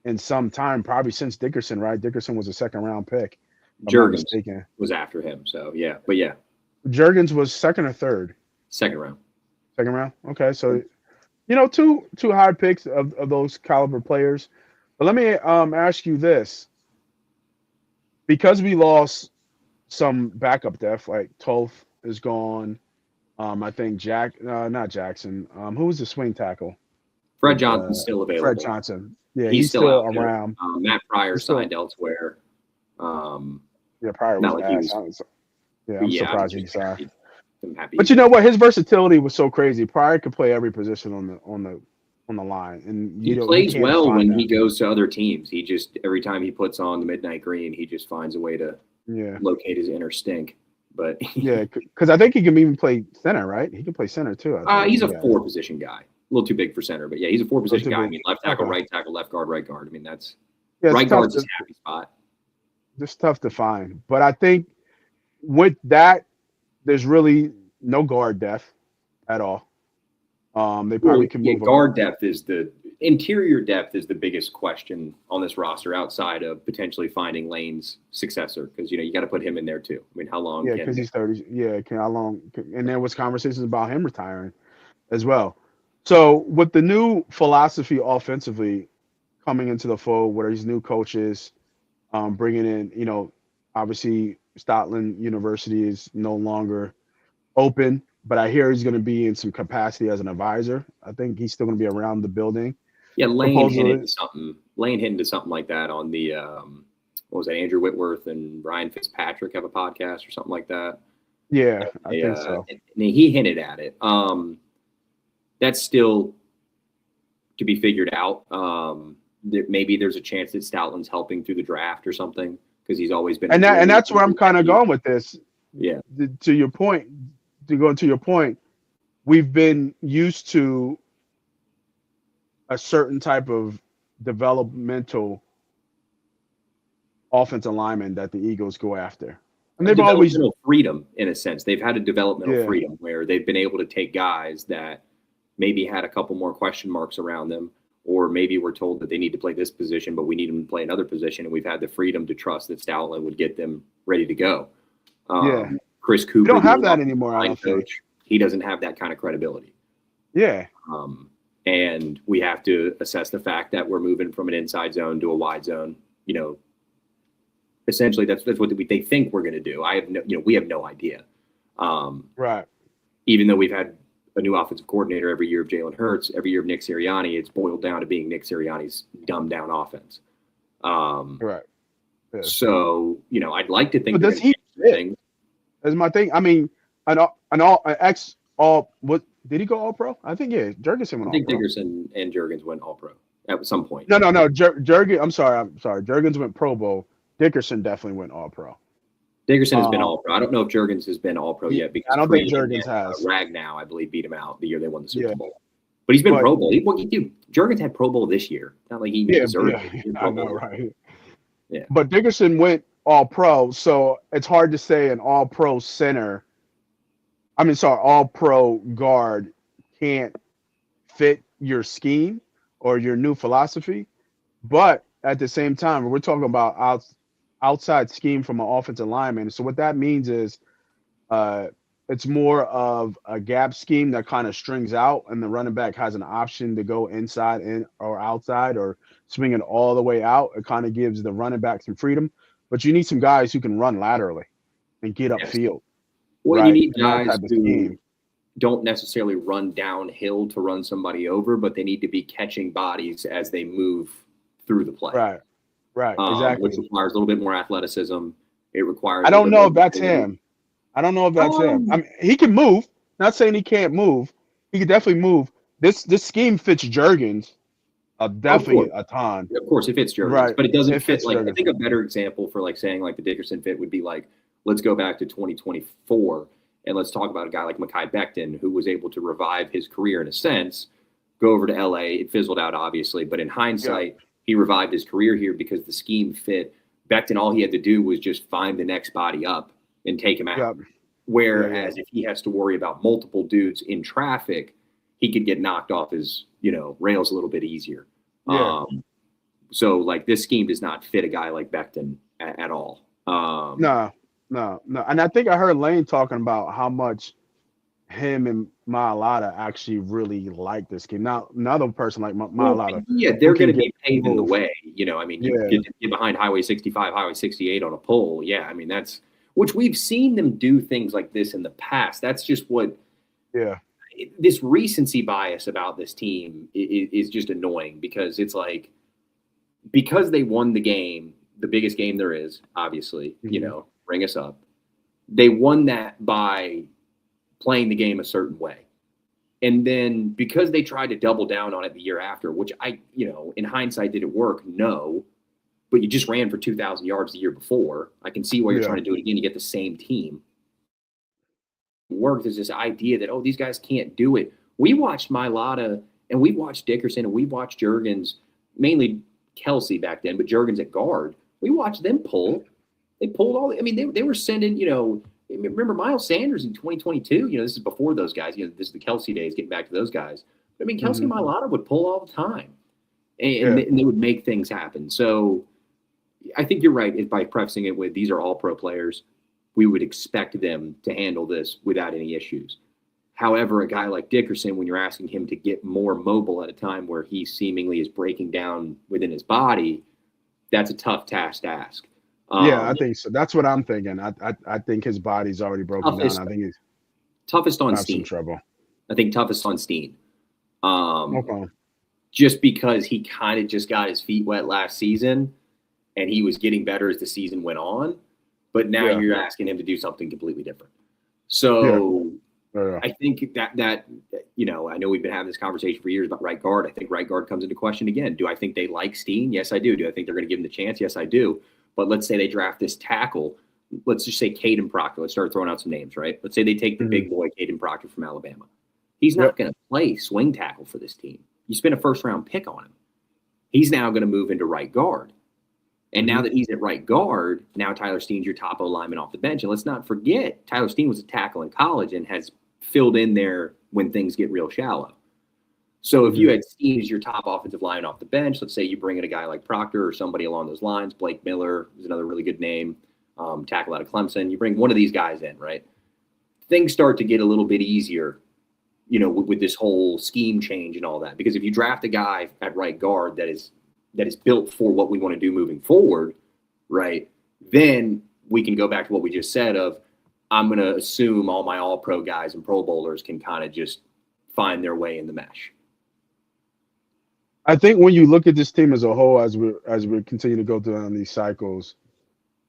in some time, probably since Dickerson, right? Dickerson was a second round pick, if I'm not Jurgens mistaken. was after him. So yeah, but yeah, Jurgens was second or third? second round. Second round. Okay, so two high picks of those caliber players. But let me ask you this: because we lost some backup depth, like Toth is gone. I think not Jackson. Who was the swing tackle? Fred Johnson's still available. Fred Johnson. Yeah, he's still out there. around. Matt Pryor signed elsewhere. Yeah, Pryor not was like ass. I'm surprised he signed. I'm happy. But you know what? His versatility was so crazy. Pryor could play every position on the line, and he plays well when he goes to other teams. He just every time he puts on the midnight green, he just finds a way to locate his inner stink. But yeah, because I think he can even play center, right? He can play center too. He's a four position guy. A little too big for center, but yeah, he's a four position guy. I mean, left tackle, right tackle, left guard, right guard. I mean, that's right guard's his happy spot. Just tough to find. But I think with that, there's really no guard depth at all. They probably can move. Guard depth is the interior depth is the biggest question on this roster, outside of potentially finding Lane's successor, because you got to put him in there too. I mean, how long? Yeah, because he's 30. Yeah, how long? And there was conversations about him retiring as well. So with the new philosophy offensively coming into the fold, where these new coaches bringing in, obviously Stoutland University is no longer open, but I hear he's going to be in some capacity as an advisor. I think he's still going to be around the building. Yeah, Lane hit into something. Lane hit into something like that on the what was that? Andrew Whitworth and Ryan Fitzpatrick have a podcast or something like that. Yeah, I think so. And he hinted at it. That's still to be figured out. Maybe there's a chance that Stoutland's helping through the draft or something, because he's always been. And that's where I'm kind of going with this. Yeah. To your point, we've been used to a certain type of developmental offensive lineman that the Eagles go after. And they've always freedom, in a sense. They've had a developmental freedom where they've been able to take guys that maybe had a couple more question marks around them, or maybe we're told that they need to play this position, but we need them to play another position, and we've had the freedom to trust that Stoutland would get them ready to go. Chris Cooper. We don't have that anymore, I don't think. He doesn't have that kind of credibility. Yeah. And we have to assess the fact that we're moving from an inside zone to a wide zone. Essentially that's what they think we're going to do. We have no idea. Right. Even though we've had a new offensive coordinator every year of Jalen Hurts, every year of Nick Sirianni, it's boiled down to being Nick Sirianni's dumbed down offense. Right. Yeah. So, I'd like to think. But does he fit? That's my thing. I mean, did he go all pro? I think Jurgensen went all pro. I think Dickerson and Jurgens went all pro at some point. No. Jurgens. I'm sorry. Jurgens went Pro Bowl. Dickerson definitely went all pro. Dickerson has been all pro. I don't know if Jurgens has been all pro yet, because I don't think Jurgens has. Ragnow, I believe, beat him out the year they won the Super Bowl. But he's been Pro Bowl. Jurgens had Pro Bowl this year. Not like he deserved it. I know, right? Yeah. But Dickerson went all pro, so it's hard to say an all pro center. all pro guard can't fit your scheme or your new philosophy. But at the same time, we're talking about outside scheme from an offensive lineman. So what that means is uh, it's more of a gap scheme that kind of strings out, and the running back has an option to go inside in or outside or swing it all the way out. It kind of gives the running back some freedom, but you need some guys who can run laterally and get Yes. upfield, Well, you right? need And that guys type of who scheme. don't necessarily run downhill to run somebody over, but they need to be catching bodies as they move through the play. Right, right, Which exactly. requires a little bit more athleticism. It requires I a little don't bit know more if that's mobility. him. I don't know if that's him. I Um, mean, he can move. Not saying he can't move. He can definitely move. This scheme fits Jurgens of definitely course, a ton. of course, it fits Jurgens, Right. but it doesn't It fit. fits Like, I Jurgens. think a better example for like saying like the Dickerson fit would be like, let's go back to 2024 and let's talk about a guy like Mekhi Becton, who was able to revive his career in a sense, go over to LA. It fizzled out, obviously, but in hindsight, he revived his career here because the scheme fit. Becton, all he had to do was just find the next body up and take him out. Yeah. Whereas if he has to worry about multiple dudes in traffic, he could get knocked off his, rails a little bit easier. Yeah. So like this scheme does not fit a guy like Becton at all. No. And I think I heard Lane talking about how much him and Mailata actually really like this game. Now, another person like Mailata. Yeah, who they're can going to be get paving the moved. way. I mean, you Yeah. get behind Highway 65, Highway 68 on a pole. Yeah, I mean, that's which we've seen them do things like this in the past. That's just what Yeah. this recency bias about this team is just annoying because it's like, because they won the game, the biggest game there is, obviously, Mhm. ring us up. They won that by playing the game a certain way. And then because they tried to double down on it the year after, which in hindsight, did it work? No. But you just ran for 2,000 yards the year before. I can see why you're Yeah. trying to do it again. You get the same team. Work. There's this idea that, these guys can't do it. We watched Mailata and we watched Dickerson and we watched Jurgens, mainly Kelsey back then, but Jurgens at guard. We watched them pull. They pulled all. I mean, they were sending. Remember Miles Sanders in 2022. This is before those guys. This is the Kelsey days. Getting back to those guys. I mean, Kelsey and Mailata would pull all the time, and they would make things happen. So I think you're right by prefacing it with these are all pro players. We would expect them to handle this without any issues. However, a guy like Dickerson, when you're asking him to get more mobile at a time where he seemingly is breaking down within his body, that's a tough task to ask. Yeah, I think so. That's what I'm thinking. I think his body's already broken down. I think he's toughest on have some Steen. trouble. I think toughest on Steen. Okay. Just because he kind of just got his feet wet last season and he was getting better as the season went on. But now you're asking him to do something completely different. So I think that I know we've been having this conversation for years about right guard. I think right guard comes into question again. Do I think they like Steen? Yes, I do. Do I think they're going to give him the chance? Yes, I do. But let's say they draft this tackle. Let's just say Caden Proctor. Let's start throwing out some names, right? Let's say they take the big boy, Caden Proctor from Alabama. He's not going to play swing tackle for this team. You spent a first-round pick on him. He's now going to move into right guard. And now that he's at right guard, now Tyler Steen's your top O lineman off the bench. And let's not forget, Tyler Steen was a tackle in college and has filled in there when things get real shallow. So if you had Steen as your top offensive line off the bench, let's say you bring in a guy like Proctor or somebody along those lines, Blake Miller is another really good name, tackle out of Clemson. You bring one of these guys in, right? Things start to get a little bit easier, with this whole scheme change and all that. Because if you draft a guy at right guard that is built for what we want to do moving forward, right, then we can go back to what we just said of, I'm going to assume all my all-pro guys and pro bowlers can kind of just find their way in the mesh. I think when you look at this team as a whole, as we continue to go through on these cycles,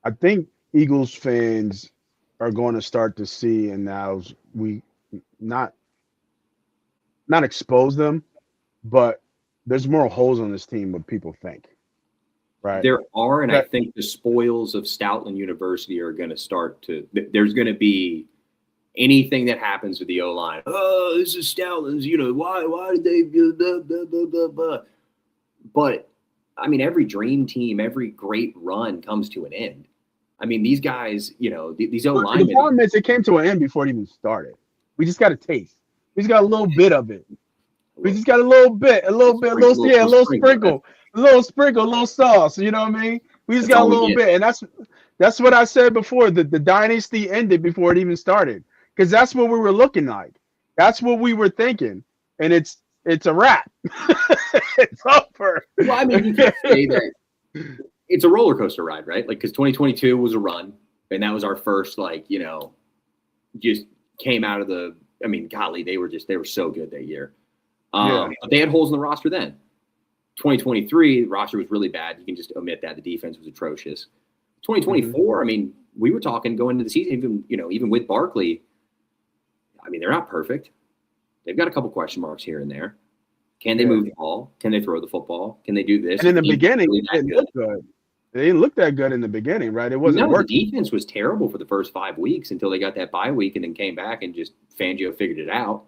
I think Eagles fans are going to start to see, and now we not expose them, but there's more holes on this team than people think. Right. There are, and I think the spoils of Stoutland University are going to start to. There's going to be anything that happens with the O-line. Oh, this is Stoutland's. Why did they do that? But I mean, every dream team, every great run comes to an end. I mean, these guys, these O-linemen. The problem is it came to an end before it even started. We just got a taste. We just got a little bit of it. We just got a little bit, a little sprinkle, a little sauce. You know what I mean? We just That's got a all we little get. bit, and that's what I said before. The dynasty ended before it even started, because that's what we were looking like. That's what we were thinking, and it's a wrap. It's over. Well, I mean, you can say that it's a roller coaster ride, right? Like, because 2022 was a run, and that was our first, like, just came out of the. I mean, golly, they were so good that year. But they had holes in the roster then. 2023, the roster was really bad. You can just omit that. The defense was atrocious. 2024, I mean, we were talking going into the season, even with Barkley. I mean, they're not perfect. They've got a couple question marks here and there. Can they move the ball? Can they throw the football? Can they do this? And in the beginning, it didn't look good. They didn't look that good in the beginning, right? It wasn't working. The defense was terrible for the first 5 weeks until they got that bye week and then came back and just Fangio figured it out.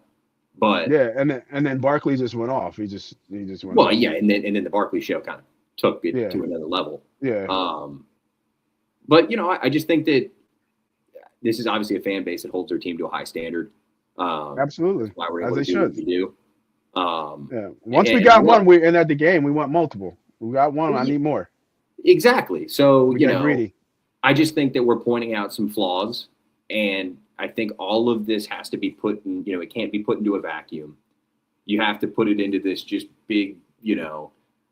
But and then Barkley just went off. He just went well, off. yeah, and then the Barkley show kind of took it to another level. Yeah. But I just think that this is obviously a fan base that holds their team to a high standard. Absolutely. Why we're As able they to do what should. we do. Once we got one, we and at the game, we want multiple. We got one. I need more. Exactly. So we got greedy. I just think that we're pointing out some flaws, and I think all of this has to be put in. It can't be put into a vacuum. You have to put it into this just big,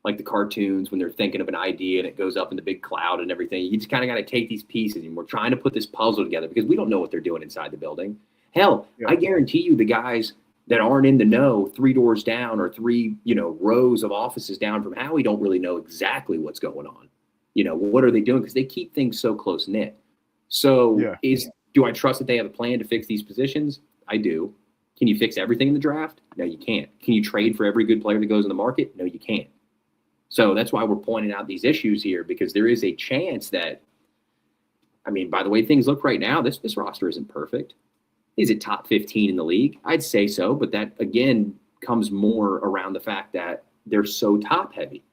like the cartoons when they're thinking of an idea and it goes up in the big cloud and everything. You just kind of got to take these pieces, and we're trying to put this puzzle together because we don't know what they're doing inside the building. Hell, I guarantee you the guys that aren't in the know 3 doors down or 3, rows of offices down from Howie don't really know exactly what's going on. What are they doing? Because they keep things so close knit. So do I trust that they have a plan to fix these positions? I do. Can you fix everything in the draft? No, you can't. Can you trade for every good player that goes in the market? No, you can't. So that's why we're pointing out these issues here, because there is a chance that, by the way things look right now, this roster isn't perfect. Is it top 15 in the league? I'd say so, but that, again, comes more around the fact that they're so top-heavy.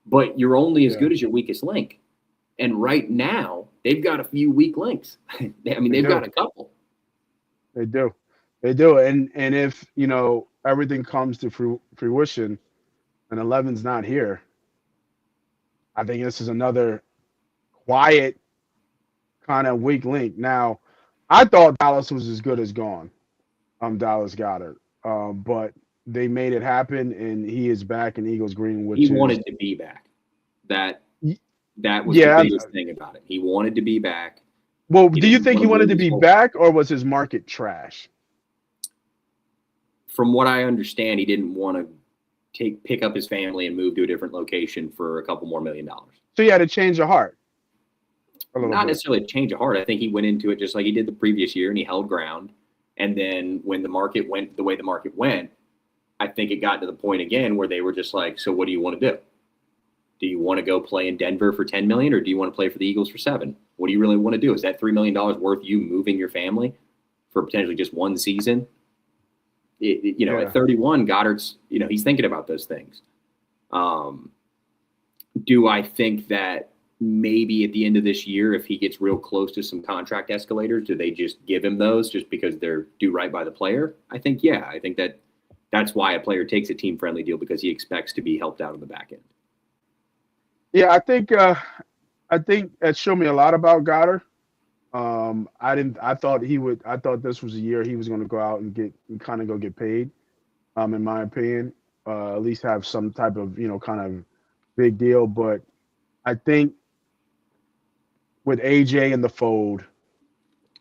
But you're only as good as your weakest link. And right now, they've got a few weak links. They've got a couple. They do. And if, everything comes to fruition and 11's not here, I think this is another quiet kind of weak link. Now, I thought Dallas was as good as gone. Dallas Goedert. But they made it happen, and he is back in Eagles Green. He wanted to be back. That was the biggest thing about it. He wanted to be back. Well, do you think he wanted to be back, or was his market trash? From what I understand, he didn't want to pick up his family and move to a different location for a couple more $1 million. So he had a change of heart. Not necessarily a change of heart. I think he went into it just like he did the previous year, and he held ground. And then when the market went the way the market went, I think it got to the point again where they were just like, so what do you want to do? Do you want to go play in Denver for $10 million, or do you want to play for the Eagles for $7 million? What do you really want to do? Is that $3 million worth you moving your family for potentially just one season? At 31, Goddard's, he's thinking about those things. Do I think that maybe at the end of this year, if he gets real close to some contract escalators, do they just give him those just because they're due right by the player? I think that's why a player takes a team-friendly deal, because he expects to be helped out on the back end. Yeah, I think it showed me a lot about Goddard. I thought this was a year he was going to go out and get paid. In my opinion, at least have some type of kind of big deal. But I think with AJ in the fold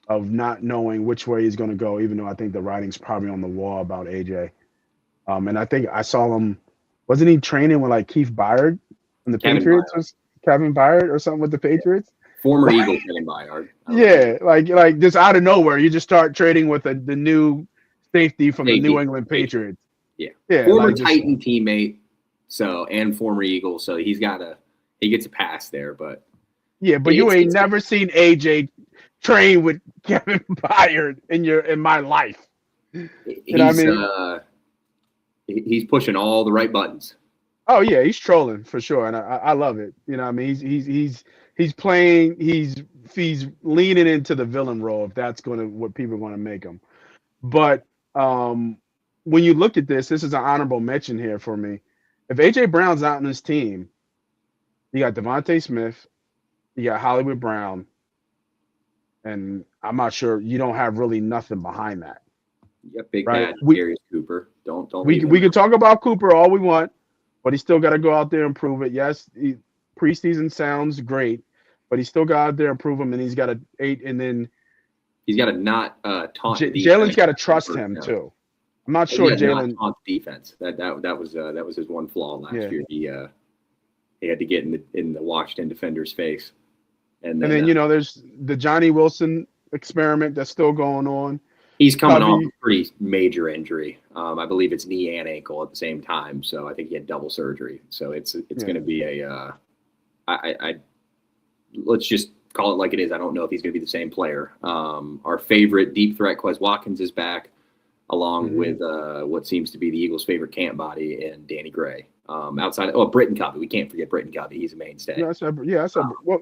of not knowing which way he's going to go, even though I think the writing's probably on the wall about AJ. And I think I saw him. Wasn't he training with like Keith Byard and the Patriots? Or Kevin Byard or something with the Patriots? Former Eagle Kevin Byard. Yeah, like just out of nowhere, you just start trading with the new safety from the New England Patriots. Yeah. Former Titan teammate, and former Eagle, so he gets a pass there, but but you ain't never seen AJ train with Kevin Byard in my life. He's pushing all the right buttons. Oh yeah, he's trolling for sure, and I love it. He's playing. He's leaning into the villain role if that's what people are going to make him. But when you look at this is an honorable mention here for me. If AJ Brown's not on this team, you got Devontae Smith, you got Hollywood Brown, and I'm not sure you don't have really nothing behind that, Yeah, big right? bad Darius Cooper. Don't We leave him. we can talk about Cooper all we want, but he's still got to go out there and prove it. Yes, preseason sounds great, but he's still got out there and prove him, and he's got to eight, and then He's got to not taunt the Jalen's defense. got to trust him too. I'm not sure Yeah, not Jalen. taunt the defense. That was his one flaw last Yeah. year. He had to get in the Washington defender's face, and And then there's the Johnny Wilson experiment that's still going on. he's coming off Covey. a pretty major injury. I believe it's knee and ankle at the same time. So I think he had double surgery. So it's going to be a. Let's just call it like it is. I don't know if he's going to be the same player. Our favorite deep threat, Quez Watkins, is back, along with what seems to be the Eagles' favorite camp body and Danny Gray. Outside, Britton Covey. We can't forget Britton Covey. He's a mainstay. Well,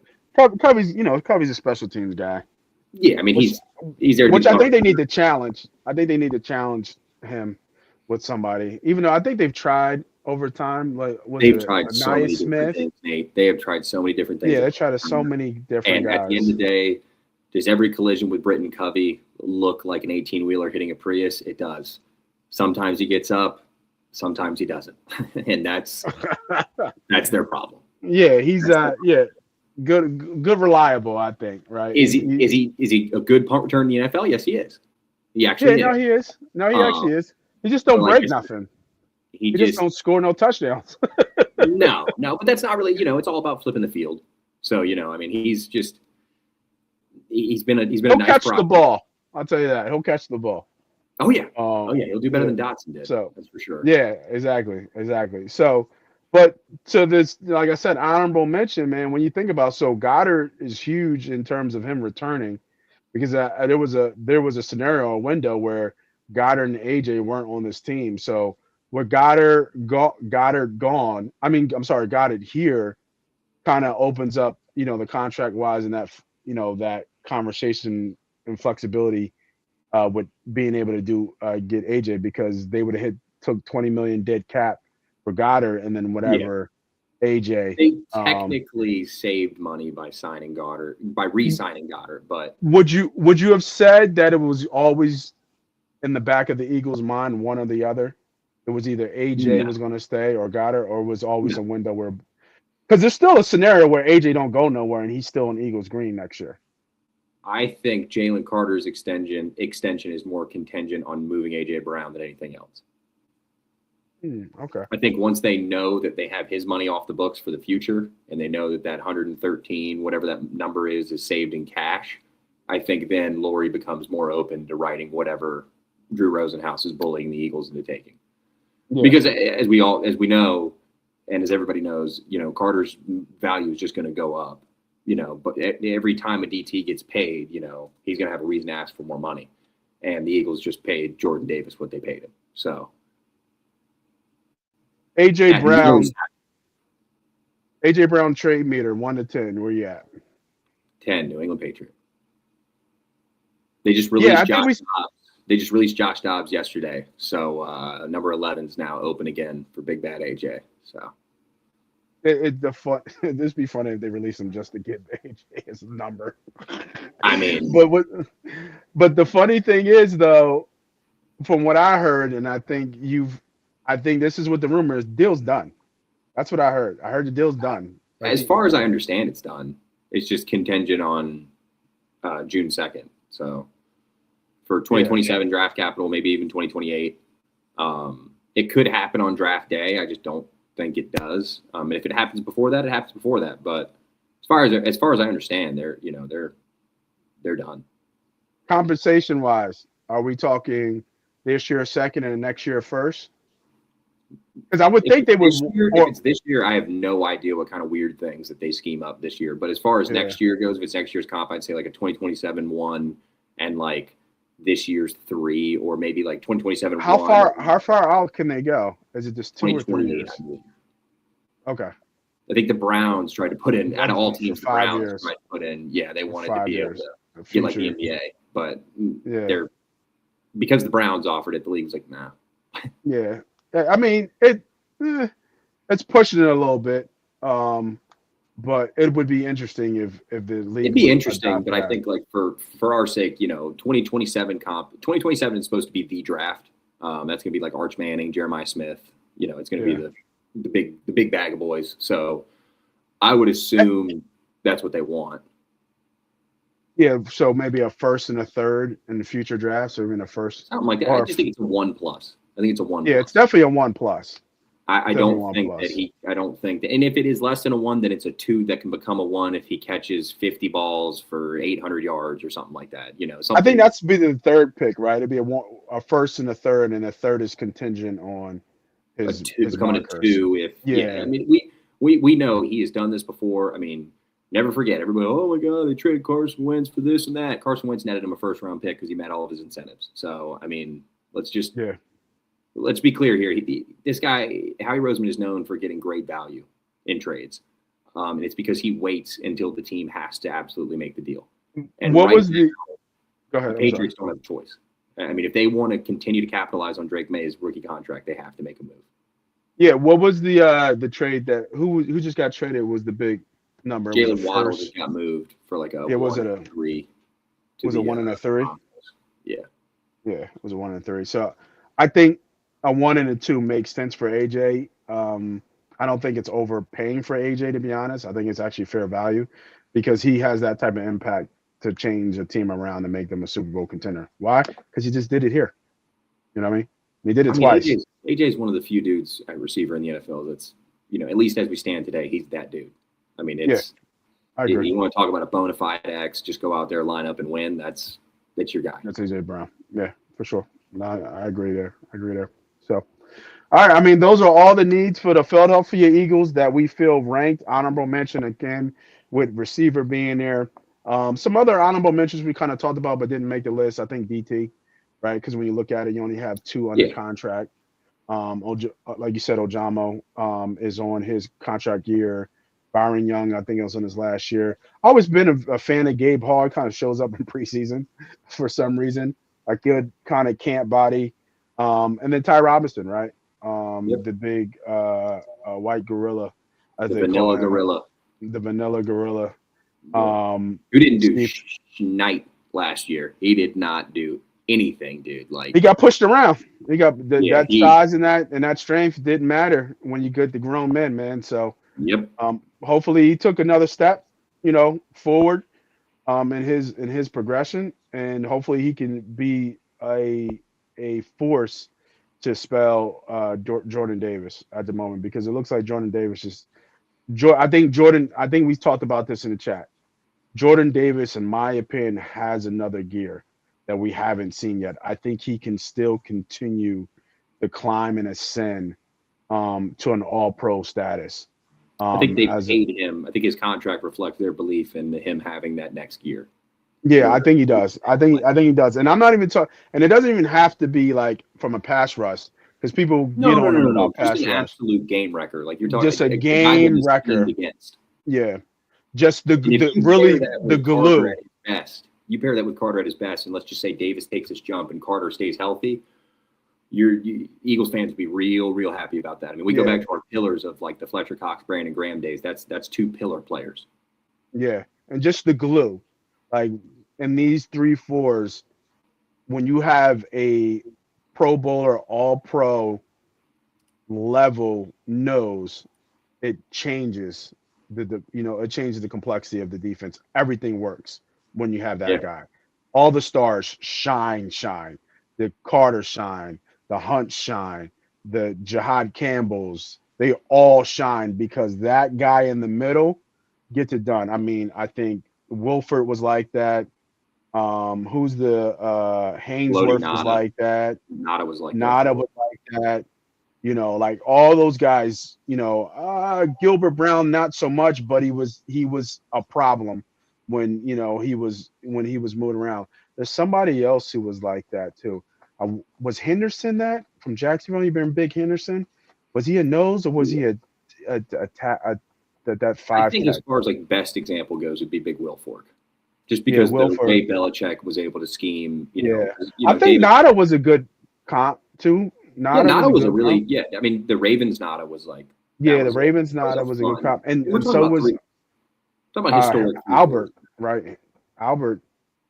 Covey's Covey's a special teams guy. Yeah, I mean he's there. Which I think they need to challenge. I think they need to challenge him with somebody. Even though I think they've tried over time. Like they've tried so many Smith? different things, Nate. They have tried so many different things. Yeah, they tried so many different and guys. at the end of the day, does every collision with Britton Covey look like an 18-wheeler hitting a Prius? It does. Sometimes he gets up, sometimes he doesn't, and that's their problem. Yeah, he's good reliable. I think right. Is he a good punt return in the NFL? Yes, he is. He actually he is. No, he actually is. He just don't break nothing. He just don't score no touchdowns. no, but that's not really. It's all about flipping the field. So I mean, he's been a He'll nice catch problem. the ball. I'll tell you that he'll catch the ball. Oh yeah. He'll do better than Dotson did. So that's for sure. Yeah, exactly. So, but this, like I said, honorable mention, man. When you think about, Goddard is huge in terms of him returning, because there was a scenario, a window where Goddard and AJ weren't on this team. So with Goddard gone, Goddard here, kind of opens up, the contract wise and that, that conversation and flexibility with being able to get AJ, because they would have took 20 million dead cap for Goddard, and then whatever AJ. They technically saved money by signing Goddard, by re-signing Goddard, but would you have said that it was always in the back of the Eagles' mind, one or the other? It was either AJ was going to stay or Goddard, or was always a window where, because there's still a scenario where AJ don't go nowhere and he's still in Eagles green next year. I think Jalen Carter's extension is more contingent on moving AJ Brown than anything else. Okay. I think once they know that they have his money off the books for the future, and they know that 113, whatever that number is saved in cash, I think then Laurie becomes more open to writing whatever Drew Rosenhaus is bullying the Eagles into taking. Yeah. Because as we know, and as everybody knows, Carter's value is just going to go up. But every time a DT gets paid, he's going to have a reason to ask for more money. And the Eagles just paid Jordan Davis what they paid him. So AJ Brown trade meter 1 to 10. Where you at? 10. New England Patriot. They just released Josh Dobbs. They just released Josh Dobbs yesterday. So number 11 is now open again for Big Bad AJ. So. This be funny if they release him just to get AJ his number. I mean, but the funny thing is, though, from what I heard, and I think this is what the rumor is, deal's done. That's what I heard. I heard the deal's done. As far as I understand, it's done. It's just contingent on June 2nd. So for 2027 draft capital, maybe even 2028. It could happen on draft day. I just don't think it does. If it happens before that, it happens before that. But as far as I understand, they're done. Compensation wise, are we talking this year a second and next year a first? Because I would think they would. If it's this year, I have no idea what kind of weird things that they scheme up this year. But as far as next year goes, if it's next year's comp, I'd say like a 2027 1 and like this year's 3, or maybe like 2027. How far out can they go? Is it just 2 or 3 years? Okay. I think the Browns tried to put in, out of all teams, the Browns years. tried to put in. Yeah, they wanted to be able to get like the NBA, but because the Browns offered it, the league was like, nah. Yeah. I mean, it's pushing it a little bit. But it would be interesting if the league It'd be would interesting, adopt but that. I think like for our sake, 2027 is supposed to be the draft. That's gonna be like Arch Manning, Jeremiah Smith. It's gonna be the big bag of boys. So I would assume that's what they want. Yeah, so maybe a first and a third in the future drafts, or even a first. Something like that. I just think it's a 1+. I think it's a 1+. Yeah, it's definitely a 1+. I don't think that, and if it is less than a 1, then it's a 2 that can become a 1 if he catches 50 balls for 800 yards or something like that. I think that's be the third pick, right? It'd be a first and a third, and a third is contingent on his becoming markers. a 2. I mean, we know he has done this before. I mean, never forget, everybody, oh my God, they traded Carson Wentz for this and that. Carson Wentz netted him a first-round pick because he met all of his incentives. So, I mean, let's be clear here. This guy, Howie Roseman, is known for getting great value in trades. And it's because he waits until the team has to absolutely make the deal. And go ahead. The Patriots don't have a choice. I mean, if they want to continue to capitalize on Drake May's rookie contract, they have to make a move. Yeah, what was the trade that who just got traded was the big number? Jalen Waddle just got moved for like a 3. Was it 1 and a 3? Yeah. Yeah, it was a 1 and 3. So I think a 1 and a 2 makes sense for AJ. I don't think it's overpaying for AJ, to be honest. I think it's actually fair value because he has that type of impact to change a team around and make them a Super Bowl contender. Why? Because he just did it here. You know what I mean? He did it twice. AJ is one of the few dudes at receiver in the NFL that's, at least as we stand today, he's that dude. I mean, I agree. You want to talk about a bona fide X, just go out there, line up, and win. That's your guy. That's AJ Brown. Yeah, for sure. No, I agree there. So, all right. I mean, those are all the needs for the Philadelphia Eagles that we feel ranked. Honorable mention again with receiver being there. Some other honorable mentions we kind of talked about but didn't make the list. I think DT, right? Because when you look at it, you only have 2 under contract. Like you said, Ojamo is on his contract year. Byron Young, I think it was on his last year. Always been a fan of Gabe Hall. Kind of shows up in preseason for some reason. A good kind of camp body. And then Ty Robinson, right? The big white gorilla. The vanilla gorilla. The vanilla gorilla. Who didn't do shnipe last year? He did not do anything, dude. Like he got pushed around. He got that size and that strength didn't matter when you get the grown men, man. So hopefully he took another step, forward in his progression, and hopefully he can be a force to spell Jordan Davis at the moment, because it looks like Jordan Davis is I think we talked about this in the chat. Jordan Davis, in my opinion, has another gear that we haven't seen yet. I think he can still continue to climb and ascend to an all-pro status. I think they paid him. I think his contract reflects their belief in him having that next gear. Yeah, I think he does. I think he does. And I'm not even talking. And it doesn't even have to be like from a pass rush, because people get on him about pass rush. Just an absolute game record. Like you're talking just a game record. Yeah, just the glue. Best. You pair that with Carter at his best, and let's just say Davis takes his jump and Carter stays healthy. You Eagles fans would be real happy about that. I mean, we go back to our pillars of like the Fletcher Cox, Brandon Graham days. That's 2 pillar players. Yeah, and just the glue, like in these 3-4s, when you have a Pro Bowler, All Pro level nose, it changes it changes the complexity of the defense. Everything works when you have that guy. All the stars shine. The Carter shine. The Hunt shine. The Jihad Campbells, they all shine because that guy in the middle gets it done. I mean, I think Wolford was like that. Who's the Hainsworth was like that. Nada was like that. Like all those guys, Gilbert Brown, not so much, but he was a problem when he was moving around. There's somebody else who was like that too. Was Henderson that from Jacksonville? You been Big Henderson? Was he a nose or was he that 5? I think as far as like best example goes, it'd be Big Will Fork. just because Will the for way Belichick was able to scheme. I think Nada was a good comp too. Nada was a good really comp. I mean, the Ravens Nada was like The Ravens Nada was a good comp, and so was talking about historic Albert, right? Albert,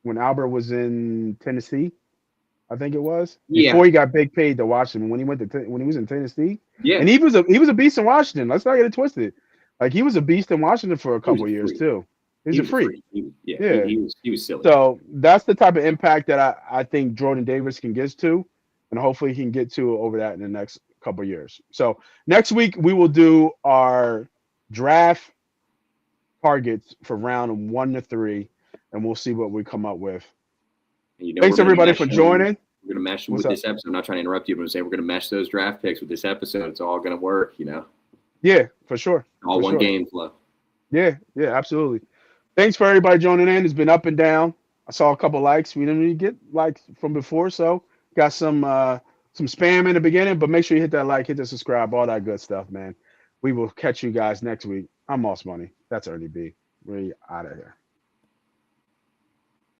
when Albert was in Tennessee, I think it was before he got big paid to Washington. When he went to when he was in Tennessee, and he was a beast in Washington. Let's not get it twisted. Like he was a beast in Washington for a couple of years too. He was a freak. He was silly. So that's the type of impact that I think Jordan Davis can get to, and hopefully he can get to over that in the next couple of years. So next week we will do our draft targets for round 1 to 3, and we'll see what we come up with. Thanks everybody for joining. We're gonna mesh with this episode. I'm not trying to interrupt you, but I'm saying we're gonna mesh those draft picks with this episode. It's all gonna work, Yeah, for sure. All one game flow. Yeah, absolutely. Thanks for everybody joining in. It's been up and down. I saw a couple likes. We didn't really get likes from before, so got some spam in the beginning. But make sure you hit that like, hit the subscribe, all that good stuff, man. We will catch you guys next week. I'm Moss Money. That's Ernie B. We're out of here.